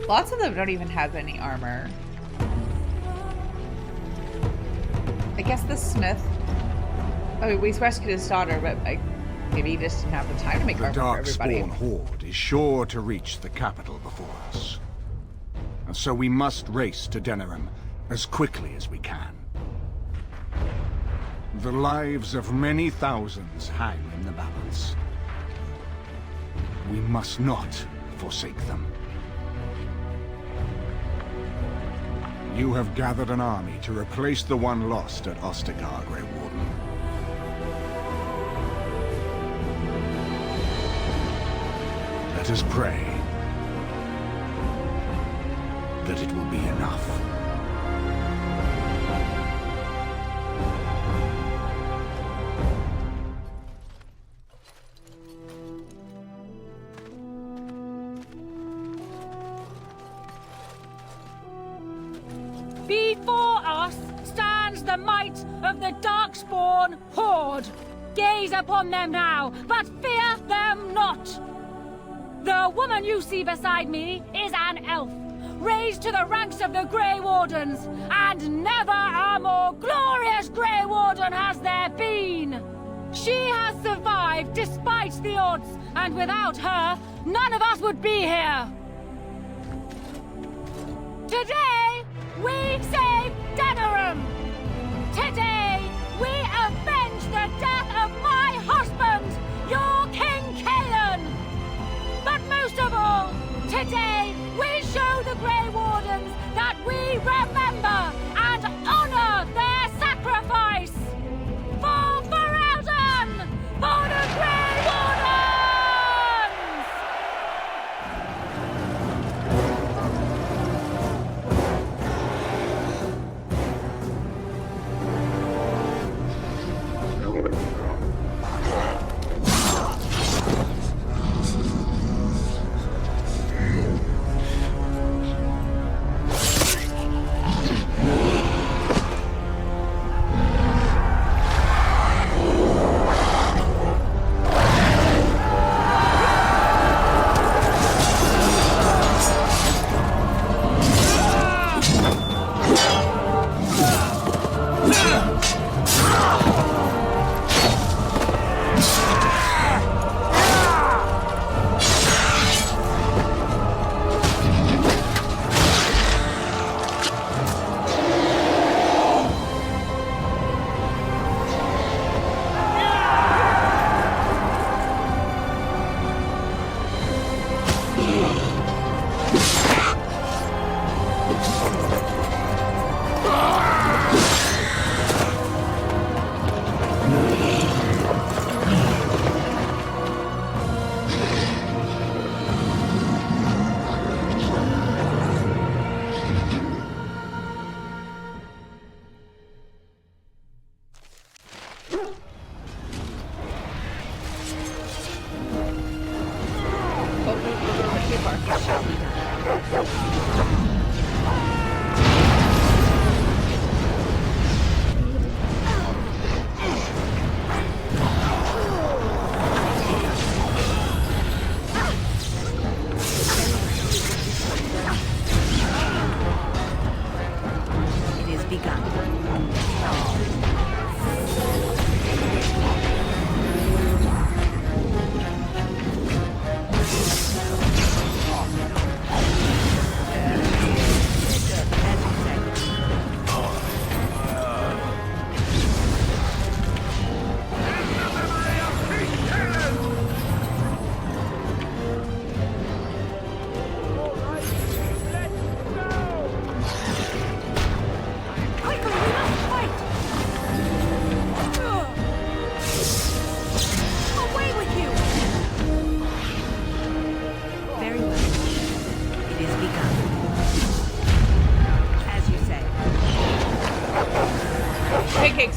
S1: Lots of them don't even have any armor. I guess the smith... Oh, we rescued his daughter, but maybe he just didn't have the time to make armor for everybody.
S6: The Darkspawn Horde is sure to reach the capital before us. And so we must race to Denerim as quickly as we can. The lives of many thousands hang in the balance. We must not forsake them. You have gathered an army to replace the one lost at Ostagar, Grey Warden. Let us pray.
S8: that it will be enough.
S7: Before us stands the might of the Darkspawn Horde. Gaze upon them now, but fear them not. The woman you see beside me is an elf, raised to the ranks of the Grey Wardens, and never a more glorious Grey Warden has there been. She has survived despite the odds, and without her, none of us would be here. Today, we save Denerim! Today, we avenge the death of my husband, your King Kaelan! But most of all, today, we show the Grey Wardens that we remember and honor their sacrifice! For Ferelden! For the Grey Wardens!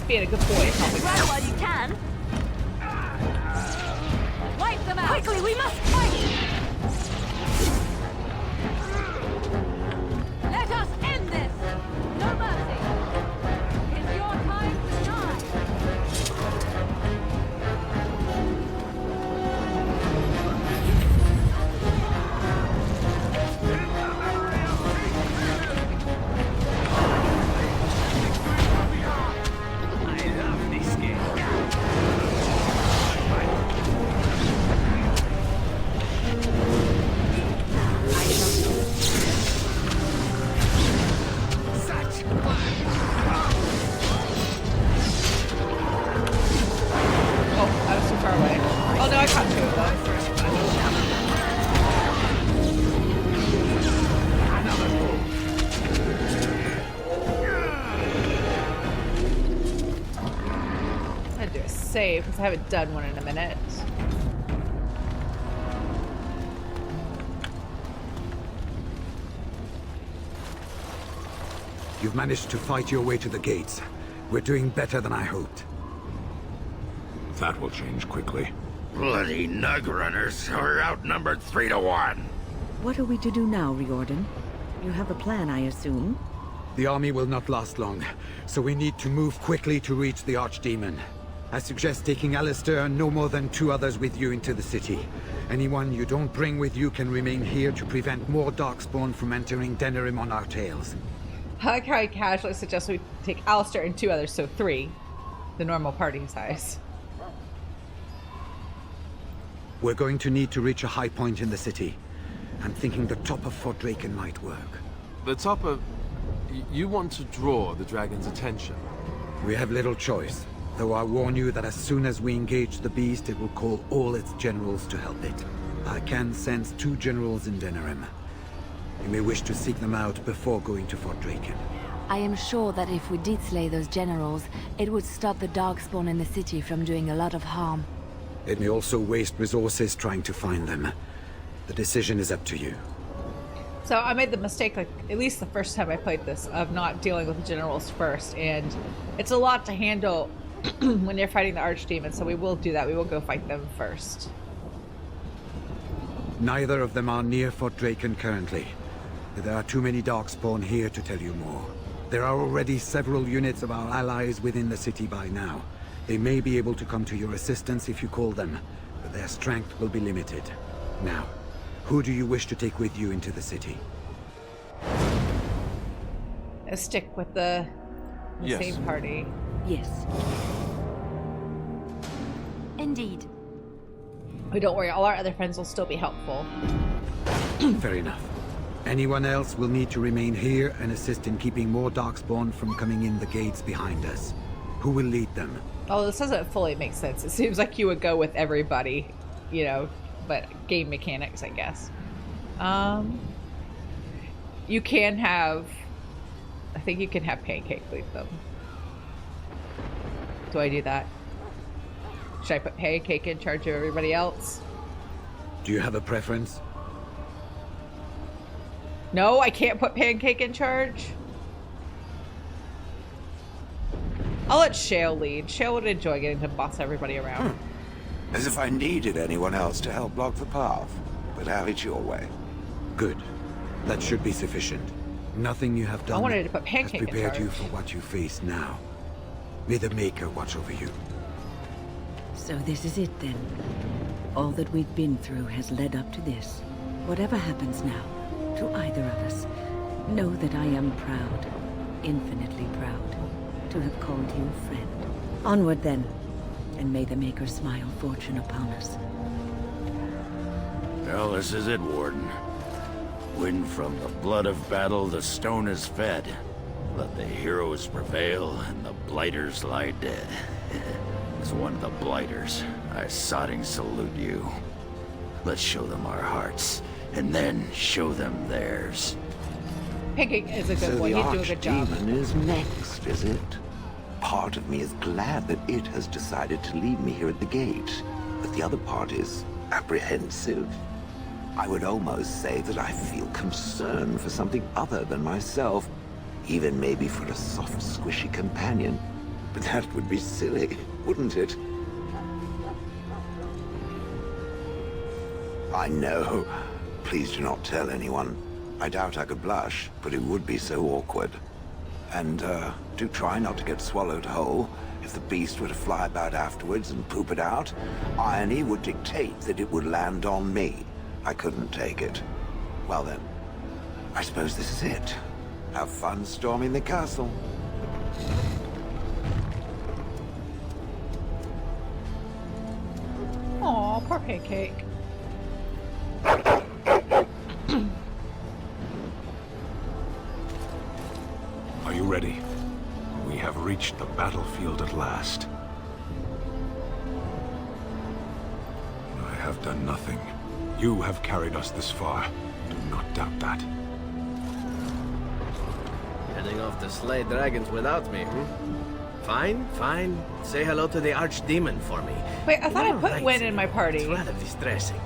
S1: Being a good boy.
S13: Run while you can. Wipe them out. Quickly, we must fight. Let us end this. No mercy. It's your time to shine.
S1: Save because I haven't done one in a minute.
S5: You've managed to fight your way to the gates. We're doing better than I hoped.
S9: That will change quickly.
S10: Bloody nug runners are outnumbered 3 to 1.
S14: What are we to do now, Riordan? You have a plan, I assume?
S5: The army will not last long, so we need to move quickly to reach the Archdemon. I suggest taking Alistair and no more than 2 others with you into the city. Anyone you don't bring with you can remain here to prevent more Darkspawn from entering Denerim on our tails.
S1: I like how I casually suggest we take Alistair and 2 others, so 3. The normal party size.
S5: We're going to need to reach a high point in the city. I'm thinking the top of Fort Draken might work.
S12: The top of... You want to draw the dragon's attention?
S5: We have little choice, though I warn you that as soon as we engage the beast, it will call all its generals to help it. I can sense 2 generals in Denerim. You may wish to seek them out before going to Fort Draken.
S15: I am sure that if we did slay those generals, it would stop the Darkspawn in the city from doing a lot of harm.
S5: It may also waste resources trying to find them. The decision is up to you.
S1: So I made the mistake, like, at least the first time I played this, of not dealing with the generals first, and it's a lot to handle when you're fighting the Archdemon, so we will do that. We will go fight them first.
S5: Neither of them are near Fort Draken currently. There are too many Darkspawn here to tell you more. There are already several units of our allies within the city by now. They may be able to come to your assistance if you call them, but their strength will be limited. Now, who do you wish to take with you into the city?
S1: I'll stick with the same party.
S14: Yes.
S15: Indeed.
S1: Oh, don't worry, all our other friends will still be helpful.
S5: Fair enough. Anyone else will need to remain here and assist in keeping more Darkspawn from coming in the gates behind us. Who will lead them?
S1: Oh, this doesn't fully make sense. It seems like you would go with everybody, you know, but game mechanics, I guess. You can have... I think you can have Pancake lead them. Do I do that? Should I put Pancake in charge of everybody else?
S5: Do you have a preference?
S1: No, I can't put Pancake in charge. I'll let Shale lead. Shale would enjoy getting to boss everybody around.
S16: As if I needed anyone else to help block the path. But have it your way.
S5: Good. That should be sufficient. Nothing you have done
S1: I wanted to put
S5: has
S1: Pancake in
S5: prepared you
S1: charge.
S5: for what you face now. May the Maker watch over you.
S14: So this is it then. All that we've been through has led up to this. Whatever happens now, to either of us, know that I am proud, infinitely proud, to have called you friend. Onward then, and may the Maker smile fortune upon us.
S10: Well, this is it, Warden. When from the blood of battle the stone is fed, let the heroes prevail and the blighters lie dead. As one of the blighters, I sodding salute you. Let's show them our hearts, and then show them theirs.
S1: Pancake is a good
S16: So
S1: one.
S16: the
S1: You do a good job.
S16: Archdemon is next, is it? Part of me is glad that it has decided to leave me here at the gate, but the other part is apprehensive. I would almost say that I feel concern for something other than myself, even maybe for a soft, squishy companion. But that would be silly, wouldn't it? I know. Please do not tell anyone. I doubt I could blush, but it would be so awkward. And, do try not to get swallowed whole. If the beast were to fly about afterwards and poop it out, irony would dictate that it would land on me. I couldn't take it. Well then, I suppose this is it. Have fun storming the castle.
S1: Aw, poor Pancake.
S9: Are you ready? We have reached the battlefield at last. I have done nothing. You have carried us this far. Do not doubt that.
S17: Heading off to slay dragons without me, Fine, fine. Say hello to the Archdemon for me.
S1: Wait, I thought I
S17: You're
S1: put
S17: right,
S1: Win in my party.
S17: It's rather distressing.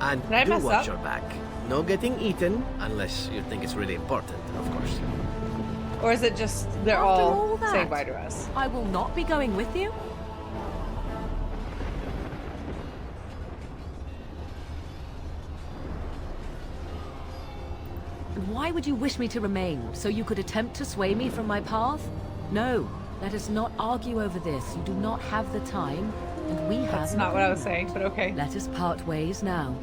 S17: And
S1: Did I
S17: do
S1: mess
S17: watch
S1: up?
S17: your back. No getting eaten, unless you think it's really important, of course.
S1: Or is it just they're
S3: After
S1: all
S3: that,
S1: saying bye to us?
S3: I will not be going with you. And why would you wish me to remain? So you could attempt to sway me from my path? No, let us not argue over this. You do not have the time, and we have.
S1: That's not what I was saying, but okay.
S3: Let us part ways now.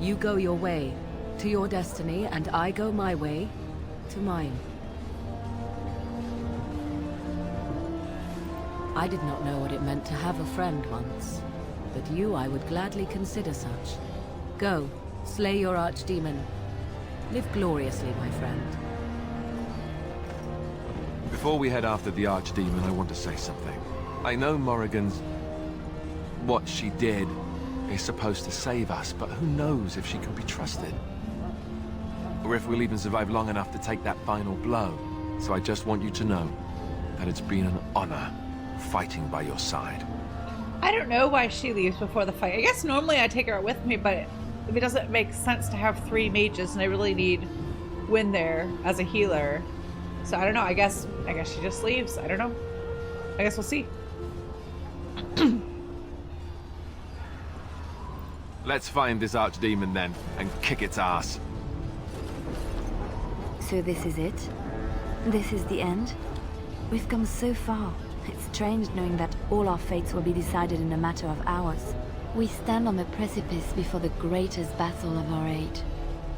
S3: You go your way, to your destiny, and I go my way, to mine. I did not know what it meant to have a friend once, but you I would gladly consider such. Go, slay your archdemon. Live gloriously, my friend.
S12: Before we head after the Archdemon, I want to say something. I know Morrigan's... what she did is supposed to save us, but who knows if she can be trusted? Or if we'll even survive long enough to take that final blow. So I just want you to know that it's been an honor fighting by your side.
S1: I don't know why she leaves before the fight. I guess normally I take her with me, but it doesn't make sense to have 3 mages, and I really need Wynn there as a healer. So I don't know. I guess she just leaves. I don't know. I guess we'll see.
S12: Let's find this Archdemon then, and kick its ass.
S15: So this is it? This is the end? We've come so far. It's strange knowing that all our fates will be decided in a matter of hours. We stand on the precipice before the greatest battle of our age.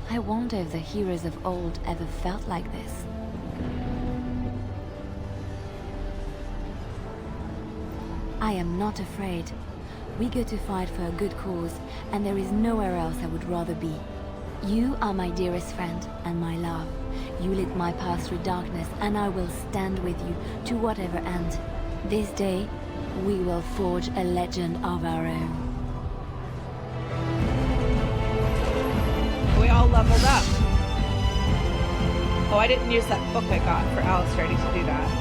S15: I wonder if the heroes of old ever felt like this. I am not afraid. We go to fight for a good cause, and there is nowhere else I would rather be. You are my dearest friend and my love. You lit my path through darkness, and I will stand with you to whatever end. This day, we will forge a legend of our own.
S1: We all leveled up. Oh, I didn't use that book I got for Alistair. I need to do that.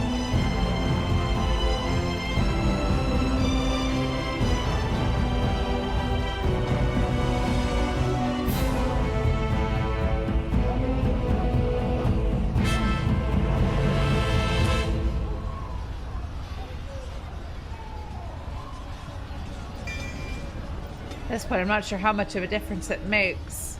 S1: At this point, I'm not sure how much of a difference it makes.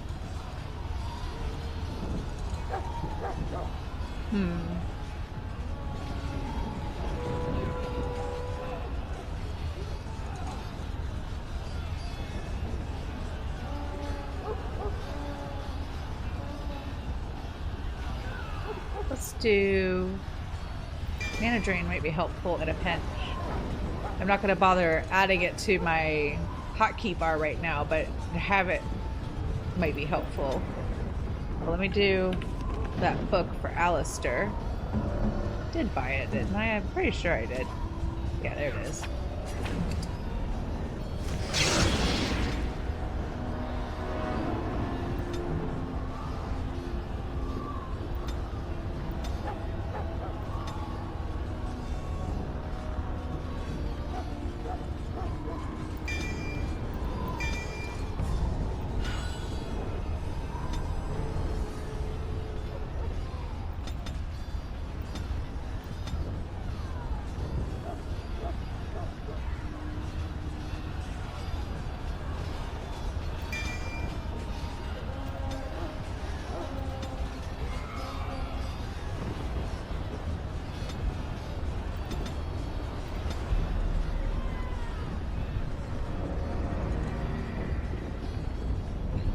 S1: Let's do... Mana Drain might be helpful in a pinch. I'm not going to bother adding it to my hotkey bar right now, but to have it might be helpful. Well, let me do that book for Alistair. Did buy it, didn't I? I'm pretty sure I did. Yeah, there it is.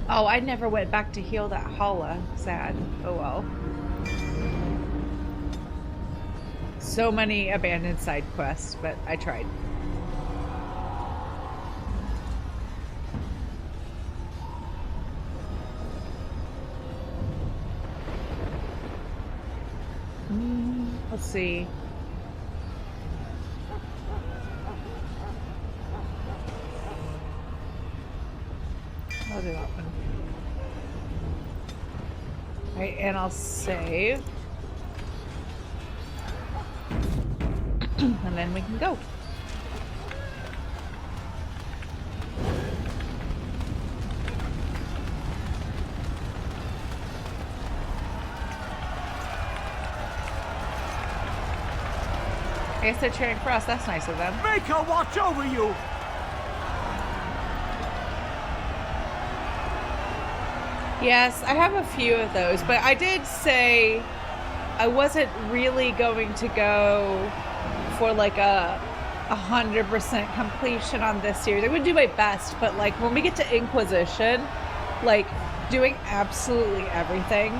S1: Oh, I never went back to heal that Hala. Sad. Oh well. So many abandoned side quests, but I tried. Let's see. I'll do that one. Right, and I'll save. And then we can go. I guess they're cheering for us. That's nice of them.
S6: Make her watch over you!
S1: Yes, I have a few of those, but I did say I wasn't really going to go for like a 100% completion on this series. I would do my best, but like when we get to Inquisition, like doing absolutely everything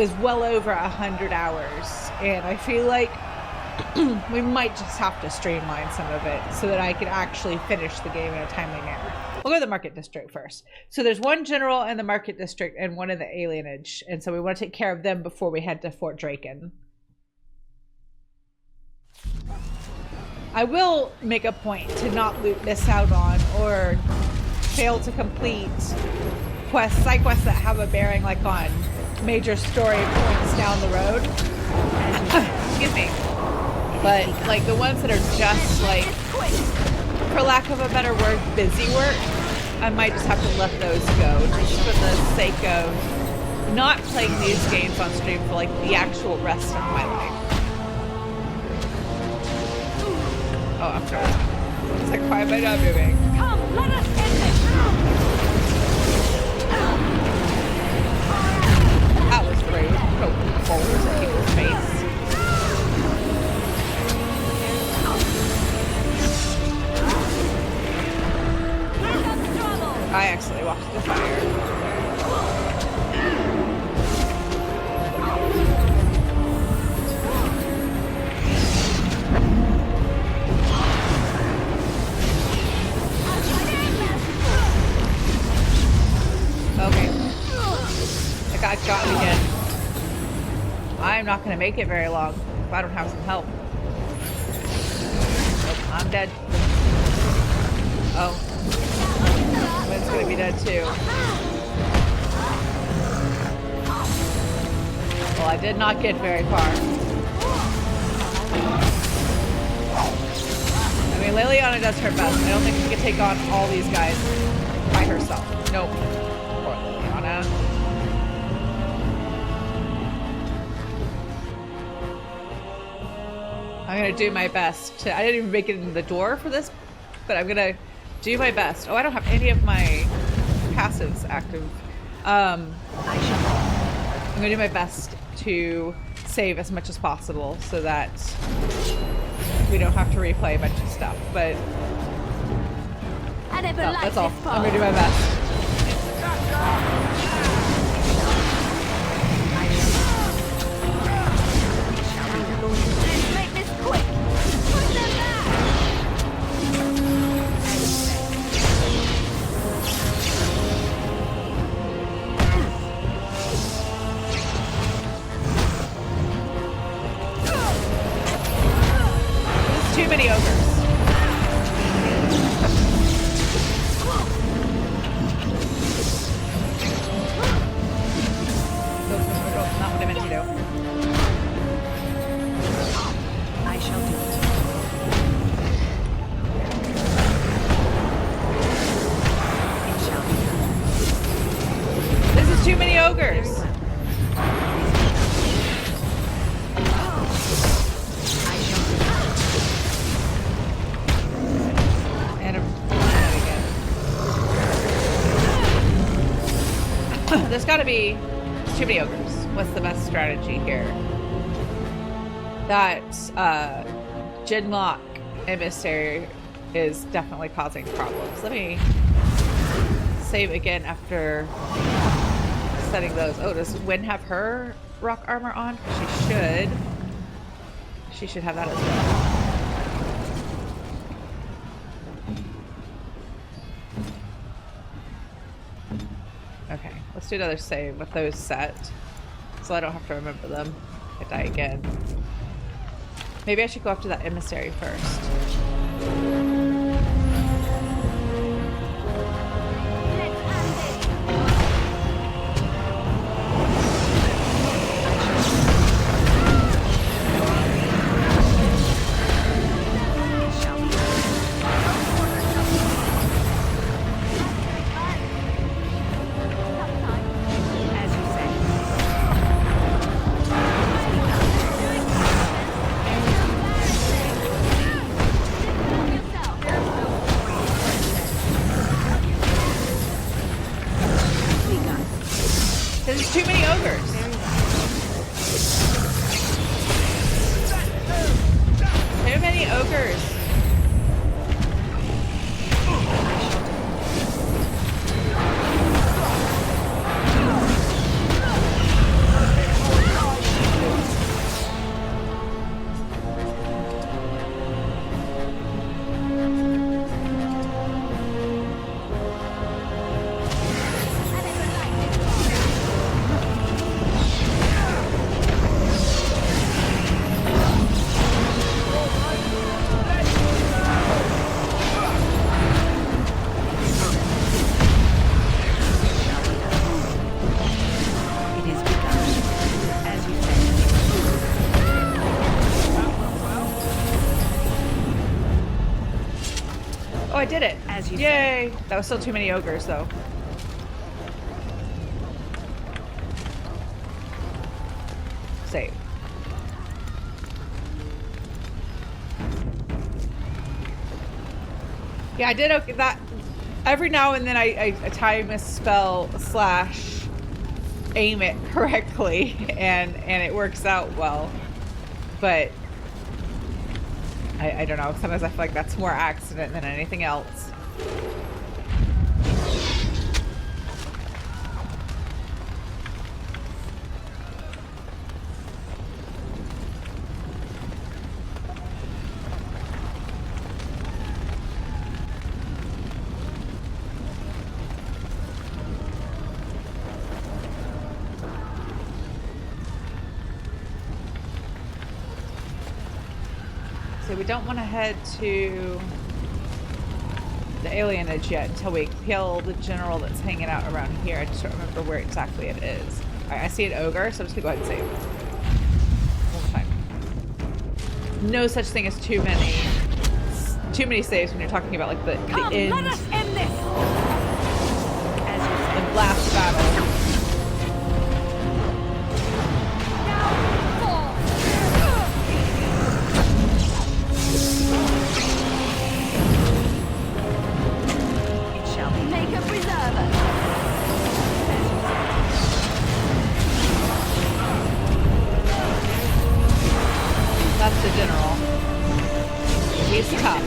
S1: is well over 100 hours, and I feel like we might just have to streamline some of it so that I can actually finish the game in a timely manner. We'll go to the Market District first. So there's one general in the Market District and one in the Alienage, and so we want to take care of them before we head to Fort Draken. I will make a point to not miss out on or fail to complete quests, side quests that have a bearing like on major story points down the road. Excuse me. But like the ones that are just like, for lack of a better word, busy work, I might just have to let those go just for the sake of not playing these games on stream for like the actual rest of my life. Oh, I'm sorry. It's like, why am I not moving?
S7: Come, let us end this!
S1: That was rude. Throw boulders at people's face. I accidentally walked into the fire. Okay. I got gotten again. I'm not going to make it very long if I don't have some help. Nope, I'm dead. Oh. Wynn's gonna be dead too. Well, I did not get very far. I mean, Leliana does her best. I don't think she can take on all these guys by herself. Nope. Poor Leliana. I'm gonna do my best to. I didn't even make it in the door for this, but I'm gonna do my best. Oh, I don't have any of my passives active. I'm gonna do my best to save as much as possible so that we don't have to replay a bunch of stuff. But that's all. I'm gonna do my best.
S13: Make this quick! Put them back!
S1: There's too many ogres. Not what I meant to do.
S14: I shall do it. It shall be done.
S1: This is too many ogres. And again. There's gotta be too many ogres. What's the best strategy here? That Ginlock emissary is definitely causing problems. Let me save again after setting those. Oh, does Wynn have her rock armor on? She should. She should have that as well. Okay, let's do another save with those set, so I don't have to remember them. I die again. Maybe I should go after that emissary first. There's too many ogres. Too many ogres. I did it. As you Yay! Say. That was still too many ogres, though. Save. Yeah, I did okay. That every now and then I time a spell / aim it correctly, and it works out well. But I don't know. Sometimes I feel like that's more accident than anything else. We don't want to head to the alienage yet until we kill the general that's hanging out around here. I just don't remember where exactly it is. Alright, I see an ogre, so I'm just gonna go ahead and save. One more time. No such thing as too many saves when you're talking about like the end.
S7: Let us end this.
S1: The last battle. That's the general. He's tough.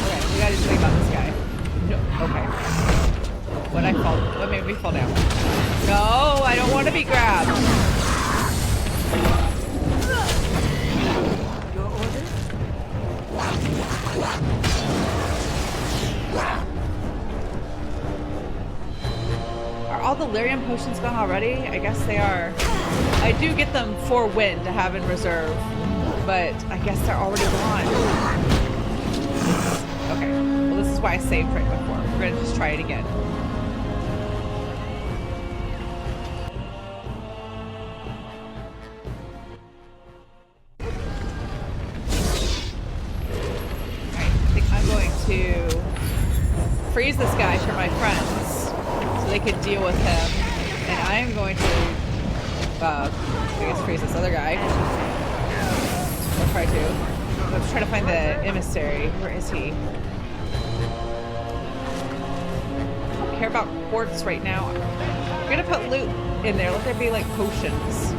S1: Okay, we gotta do something about this guy. No, okay. What I fall? What made me fall down? No, I don't want to be grabbed. Are all the lyrium potions gone already? I guess they are. I do get them for wind to have in reserve, but I guess they're already gone. Okay, well this is why I saved right before. We're gonna just try it again. To freeze this guy for my friends so they could deal with him, and I'm going to I guess freeze this other guy. I'll try to. Let's try to find the emissary. Where is he? I don't care about quartz right now. We're gonna put loot in there. Let there be like potions.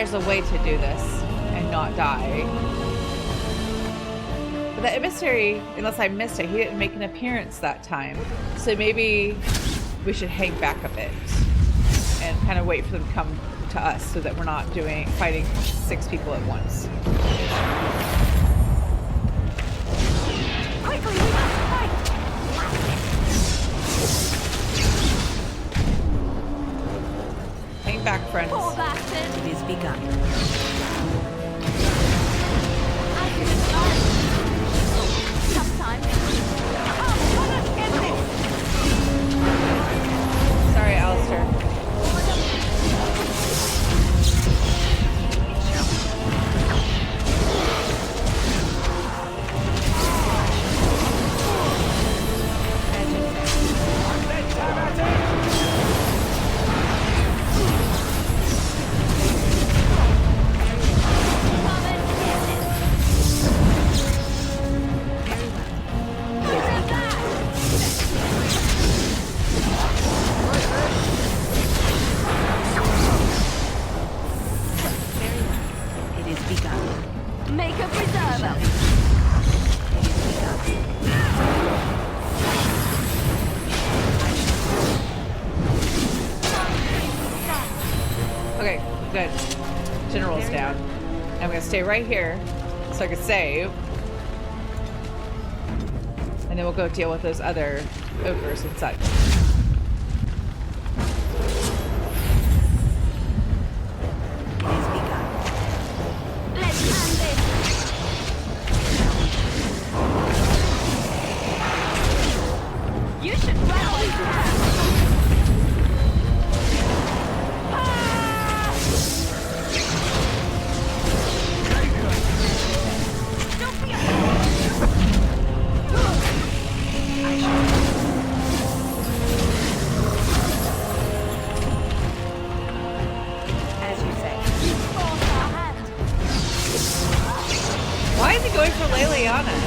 S1: there's a way to do this and not die. But the emissary, unless I missed it, he didn't make an appearance that time. So maybe we should hang back a bit and kind of wait for them to come to us so that we're not fighting 6 people at once.
S13: Quickly, we must fight!
S1: Hang back, friends.
S13: Poor bastard!
S14: It is begun.
S13: Sometimes. Let us end this!
S1: Sorry, Alistair.
S13: Make a preserver.
S1: Okay, good. General's down. I'm gonna stay right here so I can save. And then we'll go deal with those other ogres and such.
S13: Let's end this. You should rally to her.
S1: Why is he going for Leliana?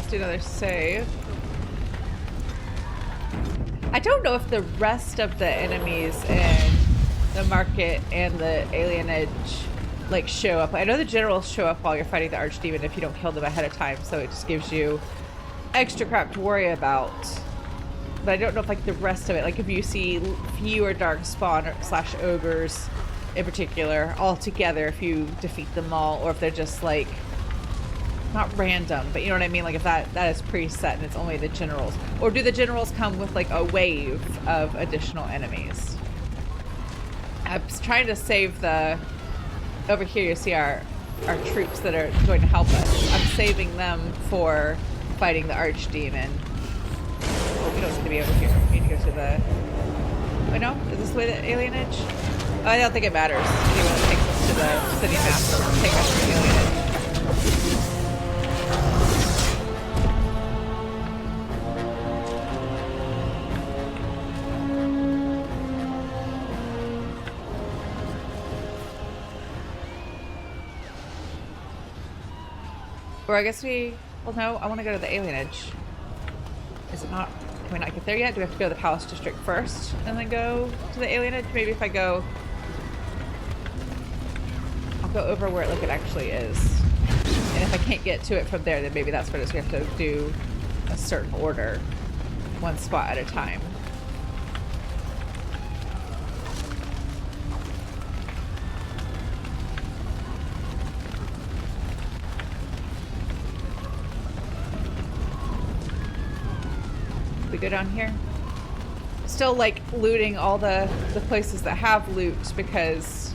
S1: Do another save. I don't know if the rest of the enemies in the market and the alienage like show up. I know the generals show up while you're fighting the archdemon if you don't kill them ahead of time, so it just gives you extra crap to worry about. But I don't know if like the rest of it, like if you see fewer dark spawn slash ogres in particular all together, if you defeat them all, or if they're just like not random, but you know what I mean? Like if that is preset and it's only the generals. Or do the generals come with like a wave of additional enemies? I'm trying to save the... Over here you see our troops that are going to help us. I'm saving them for fighting the archdemon. Oh, we don't need to be over here. We need to go to the... Oh no? Is this the way the alienage? Oh, I don't think it matters. Anyone that takes us to the city map will take us to the alienage. Or I guess we... Well, no, I want to go to the alienage. Is it not... Can we not get there yet? Do we have to go to the Palace District first and then go to the alienage? Maybe if I go... I'll go over where it actually is. And if I can't get to it from there, then maybe that's what it is. We have to do a certain order. One spot at a time. We go down here. Still like looting all the places that have loot because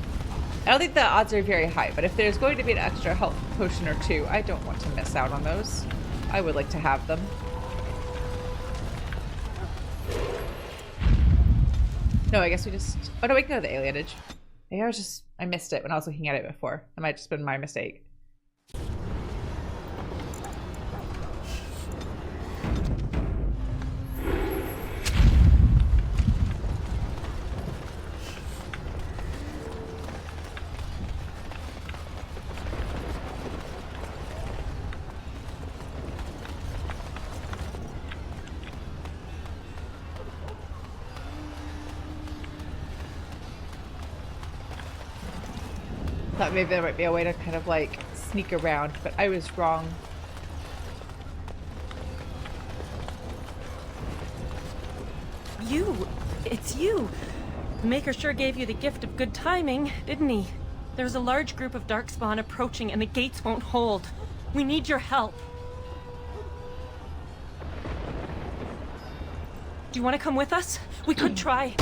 S1: I don't think the odds are very high, but if there's going to be an extra health potion or two, I don't want to miss out on those. I would like to have them. No, I guess we just... Oh no, we can go to the alienage. Maybe I missed it when I was looking at it before. That might have just been my mistake. Thought maybe there might be a way to kind of like sneak around, but I was wrong.
S18: It's you! The Maker sure gave you the gift of good timing, didn't he? There's a large group of Darkspawn approaching and the gates won't hold. We need your help. Do you want to come with us? We could try.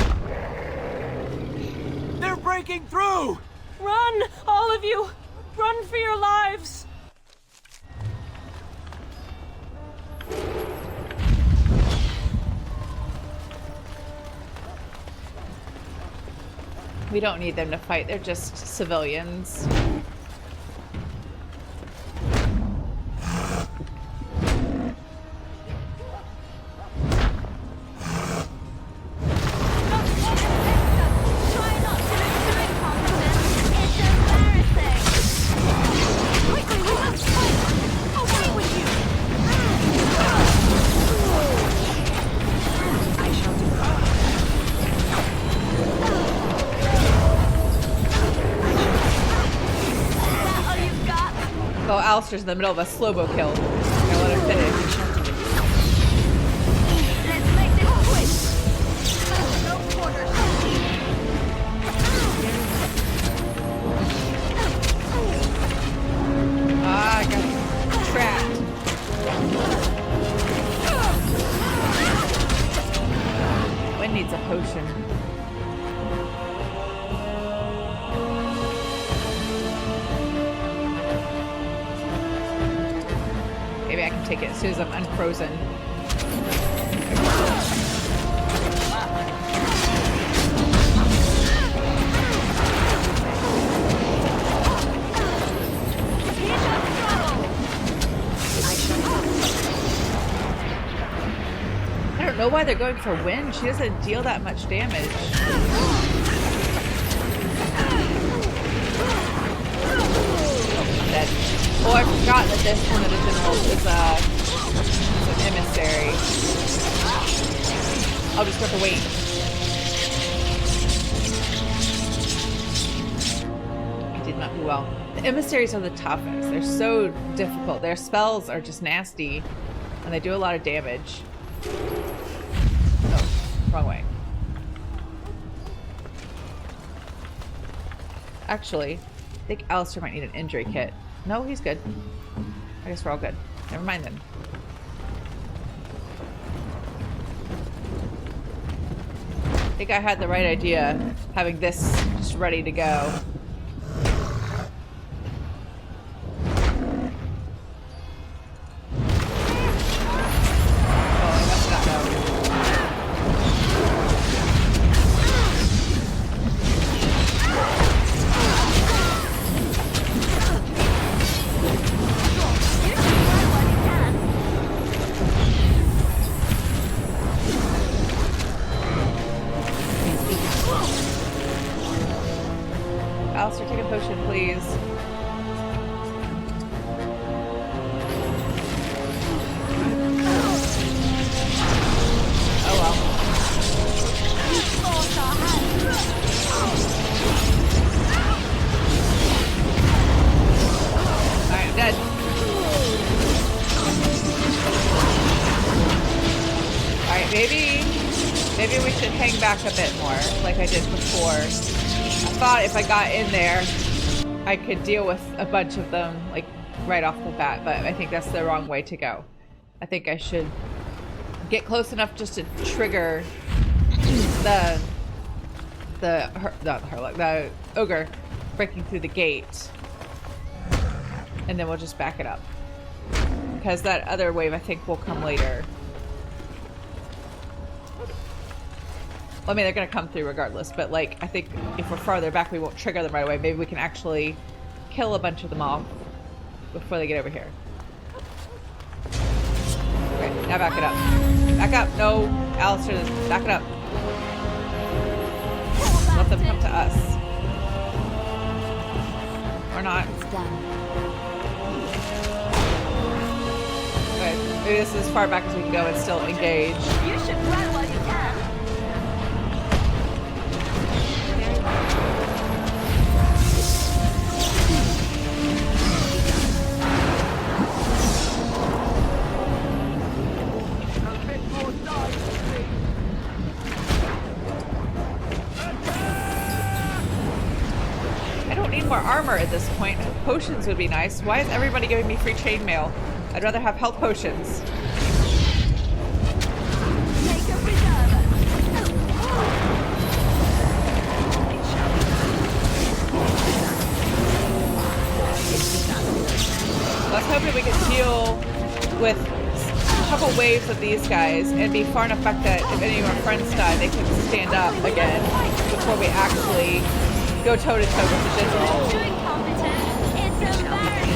S11: They're breaking through!
S18: Run! All of you! Run for your lives!
S1: We don't need them to fight, they're just civilians. Alistair's in the middle of a slow-mo kill. I let him finish.
S13: Let's make this quick. No quarter.
S1: Ah, I got trapped. Gwen needs a potion. Maybe I can take it as soon as I'm unfrozen. I don't know why they're going for wind. She doesn't deal that much damage. Dead. Oh, I forgot that this one of the generals is an emissary. I'll just have to wait. I did not do well. The emissaries are the toughest. They're so difficult. Their spells are just nasty, and they do a lot of damage. Oh, wrong way. Actually, I think Alistair might need an injury kit. No, he's good. I guess we're all good. Never mind then. I think I had the right idea, having this just ready to go. Alistair, take a potion, please. Oh well. Alright, I'm dead. Alright, maybe we should hang back a bit more, like I did before. I thought if I got in there, I could deal with a bunch of them, like, right off the bat, but I think that's the wrong way to go. I think I should get close enough just to trigger the ogre breaking through the gate, and then we'll just back it up. Because that other wave, I think, will come later. I mean, they're gonna come through regardless, but like, I think if we're farther back, we won't trigger them right away. Maybe we can actually kill a bunch of them off before they get over here. Okay, now back it up. Back up! No, Alistair, back it up. Let them come to us. Or not.
S15: It's done.
S1: Okay, maybe this is as far back as we can go and still engage.
S13: You should run while you can.
S1: I don't need more armor at this point. Potions would be nice. Why is everybody giving me free chainmail? I'd rather have health potions. I was hoping we could deal with a couple waves of these guys and be far enough back that if any of our friends die, they can stand up again before we actually go toe to toe with the digital.
S13: Doing competent. It's embarrassing.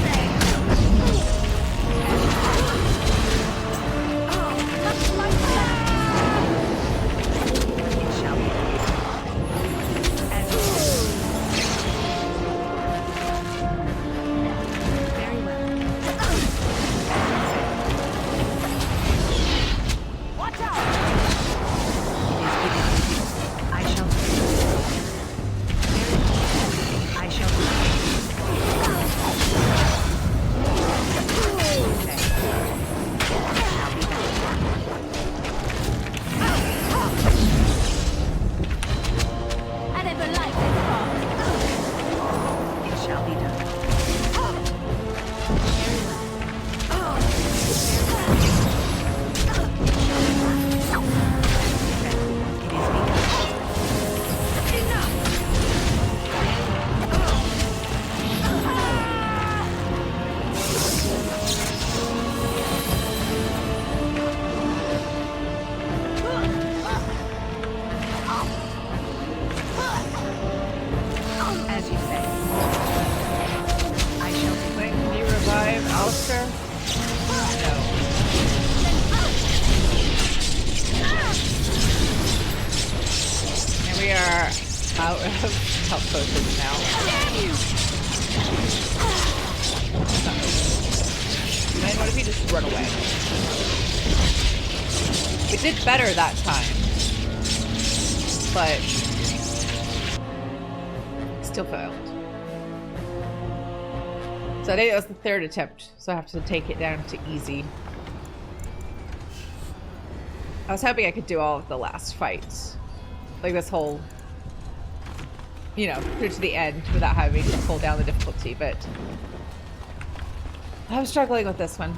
S1: Better that time, but still failed. So I think that was the third attempt, so I have to take it down to easy. I was hoping I could do all of the last fights, like this whole, you know, through to the end without having to pull down the difficulty, but I'm struggling with this one.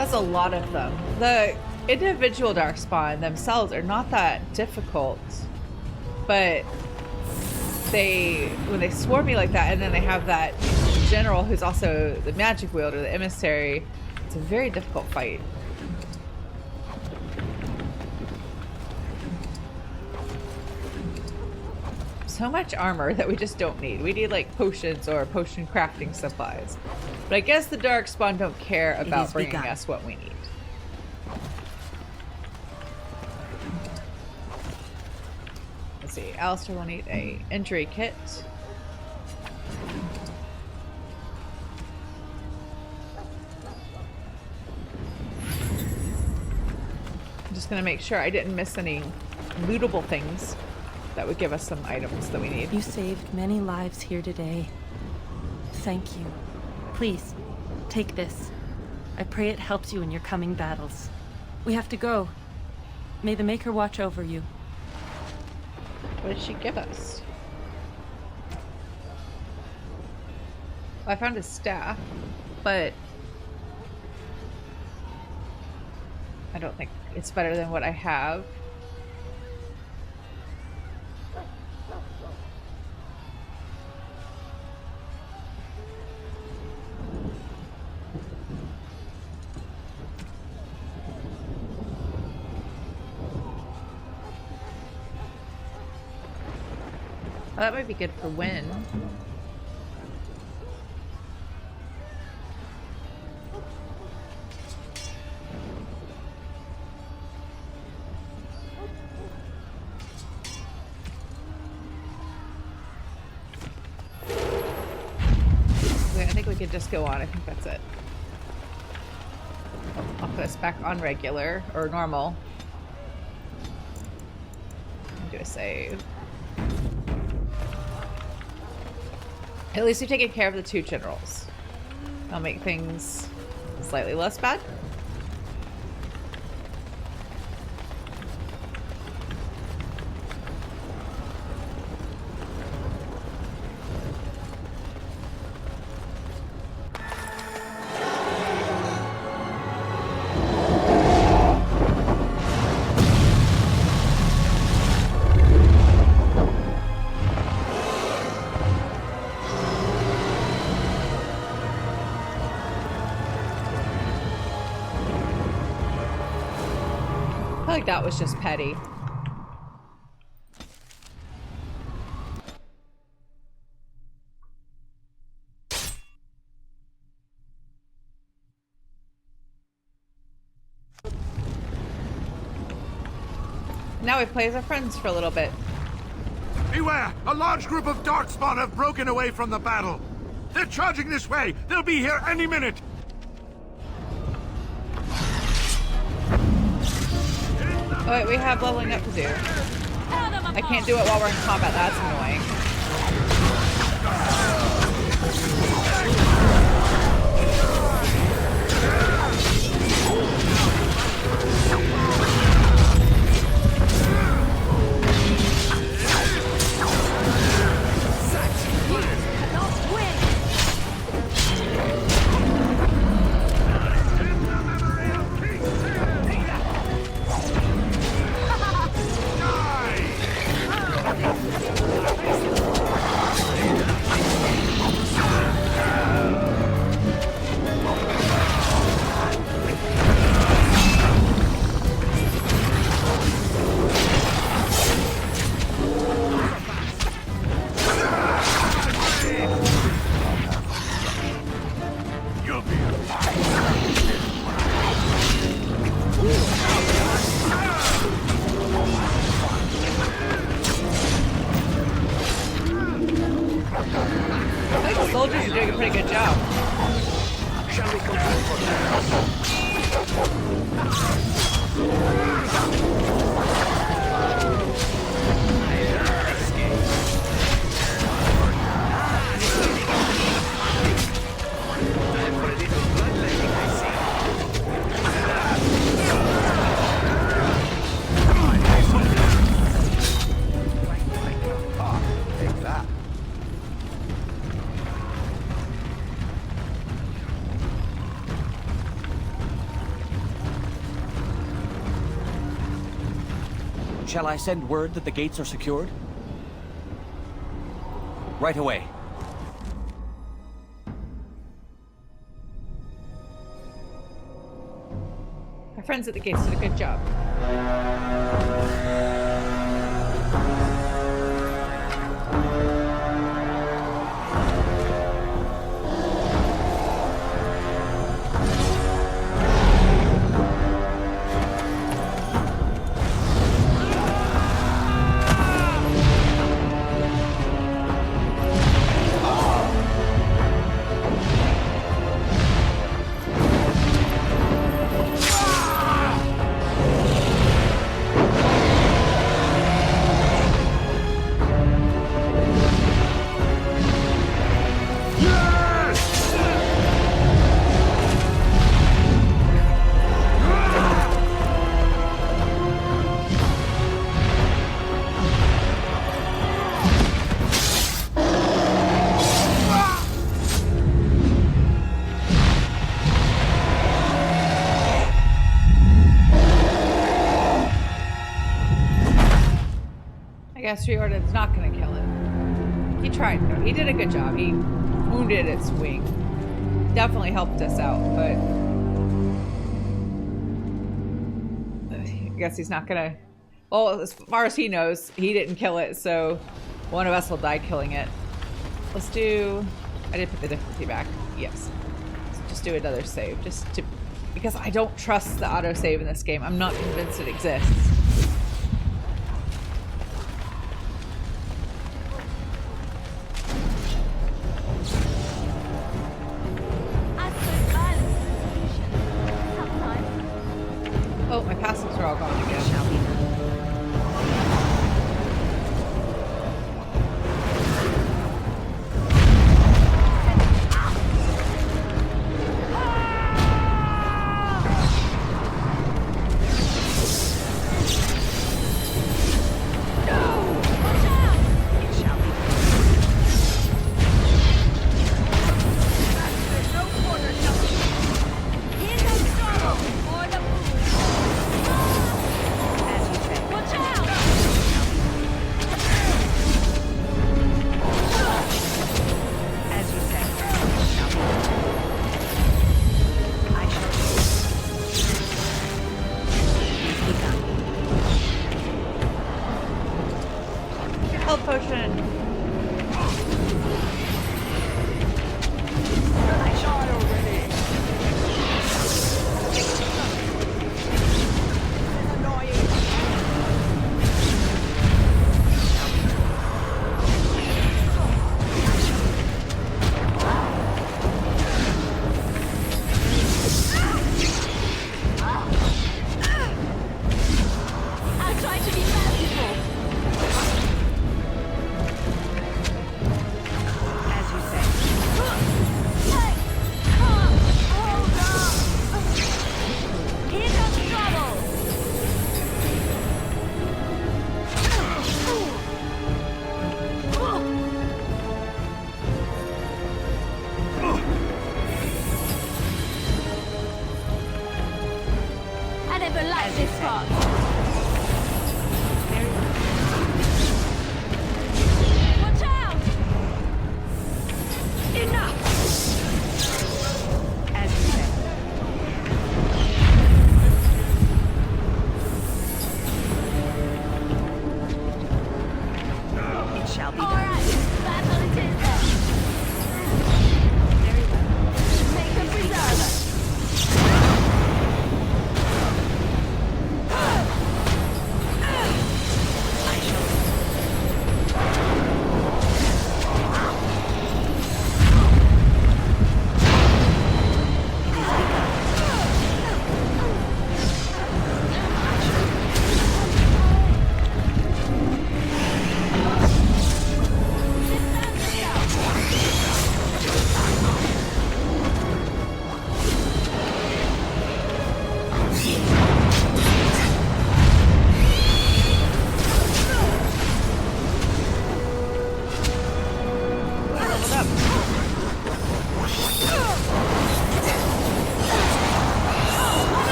S1: That's a lot of them. The individual Darkspawn themselves are not that difficult, but when they swarm me like that, and then they have that general who's also the magic wielder, the emissary, it's a very difficult fight. So much armor that we just don't need. We need like potions or potion crafting supplies. But I guess the Darkspawn don't care about bringing us what we need. Let's see, Alistair will need a injury kit. I'm just gonna make sure I didn't miss any lootable things that would give us some items that we need.
S18: You saved many lives here today. Thank you. Please, take this. I pray it helps you in your coming battles. We have to go. May the Maker watch over you.
S1: What did she give us? Well, I found a staff, but I don't think it's better than what I have. Oh, that might be good for Win. Okay, I think we could just go on. I think that's it. I'll put us back on regular or normal. Do a save. At least we've taken care of the two generals. That'll make things slightly less bad. I feel like that was just petty. Now we play as our friends for a little bit.
S19: Beware! A large group of Darkspawn have broken away from the battle. They're charging this way. They'll be here any minute.
S1: Oh wait, we have leveling up to do. I can't do it while we're in combat, that's annoying.
S20: Shall I send word that the gates are secured? Right away.
S1: Our friends at the gates did a good job. I guess Riordan's not gonna kill it. He tried though. He did a good job. He wounded its wing. Definitely helped us out, but I guess he's not gonna. Well, as far as he knows, he didn't kill it, so one of us will die killing it. Let's do. I did put the difficulty back. Yes. Let's just do another save, just to, because I don't trust the autosave in this game. I'm not convinced it exists. Oh, my passives are all gone again. Health potion.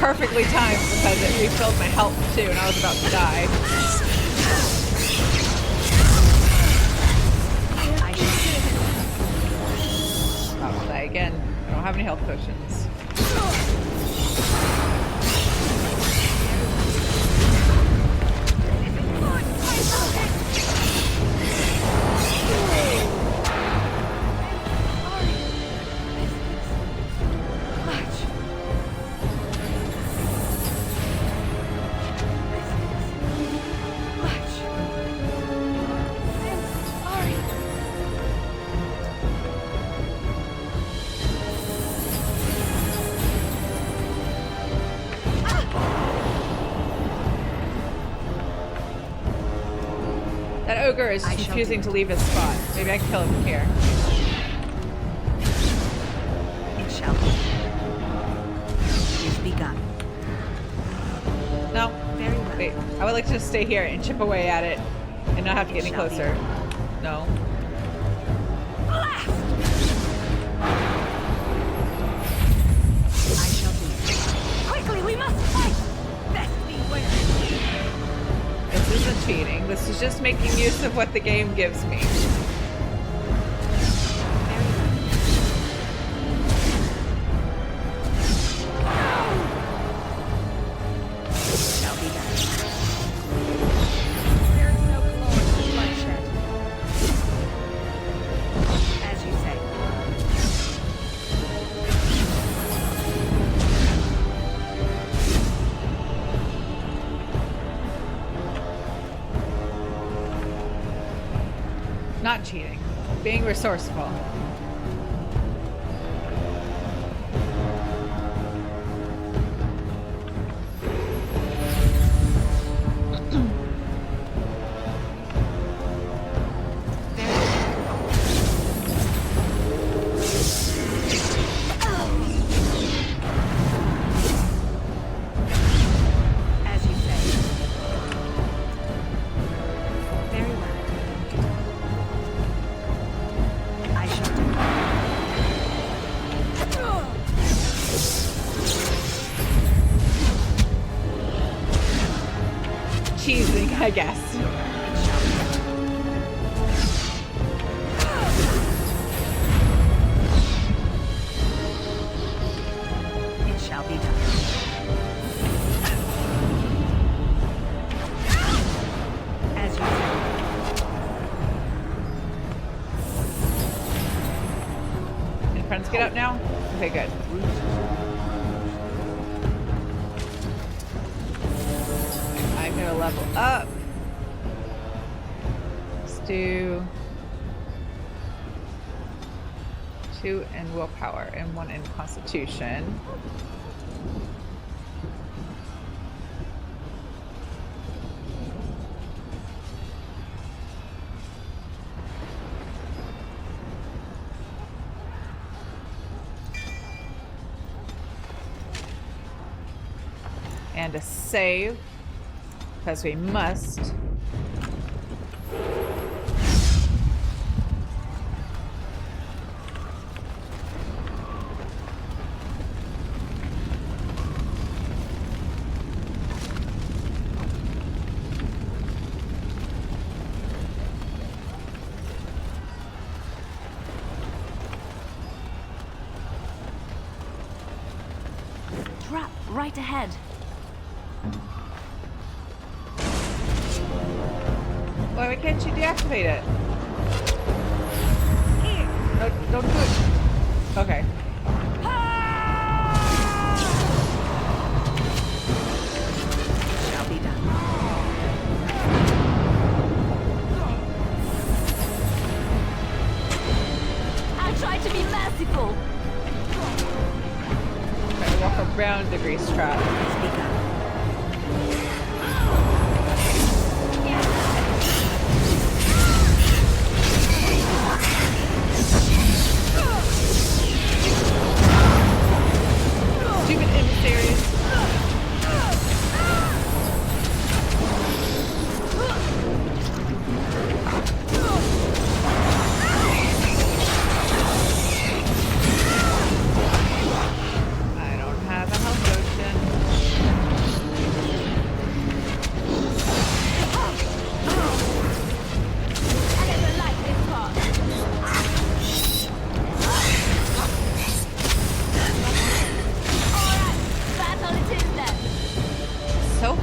S1: perfectly timed because it refilled my health too, and I was about to die. I'll die again. I don't have any health potions. That ogre is refusing to leave his spot. Maybe I can kill him from here.
S14: It shall be. It's begun.
S1: No.
S14: Very well.
S1: Wait, I would like to just stay here and chip away at it and not have to get any closer. No.
S14: I shall be. Quickly, we must fight! Best beware.
S1: This isn't cheating. This is just making use of what the game gives me.
S14: Shall be done.
S13: There's no glory in bloodshed.
S14: As you say.
S1: Not cheating. Being resourceful.
S14: As you say. Very well. I shall do.
S1: Cheesing, I guess.
S14: It shall be done. As you say.
S1: Can friends get up now? Okay, good. I'm gonna level up. Let's do 2 in willpower and 1 in constitution. And a save, because we must.
S15: Trap right ahead.
S1: Why can't you deactivate it? No, don't do it. Okay.
S14: Shall be done.
S15: I tried to be merciful.
S1: Try to walk around the grease trap.
S14: It's begun.
S1: Stupid emissaries. I don't have a health potion.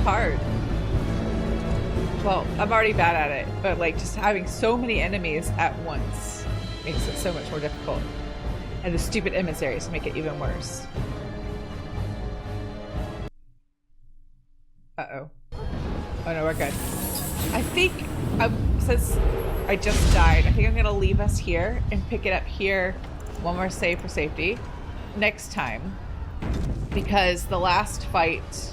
S1: hard. Well, I'm already bad at it, but like just having so many enemies at once makes it so much more difficult. And the stupid emissaries make it even worse. Uh-oh. Oh no, we're good. I think, since I just died, I think I'm gonna leave us here and pick it up here. One more save for safety next time, because the last fight,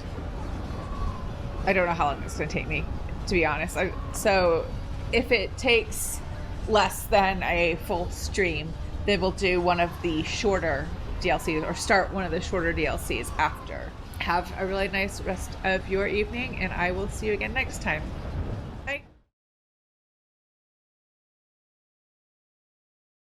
S1: I don't know how long it's gonna take me, to be honest. So if it takes less than a full stream, then we'll do one of the shorter DLCs, or start one of the shorter DLCs after. Have a really nice rest of your evening, and I will see you again next time.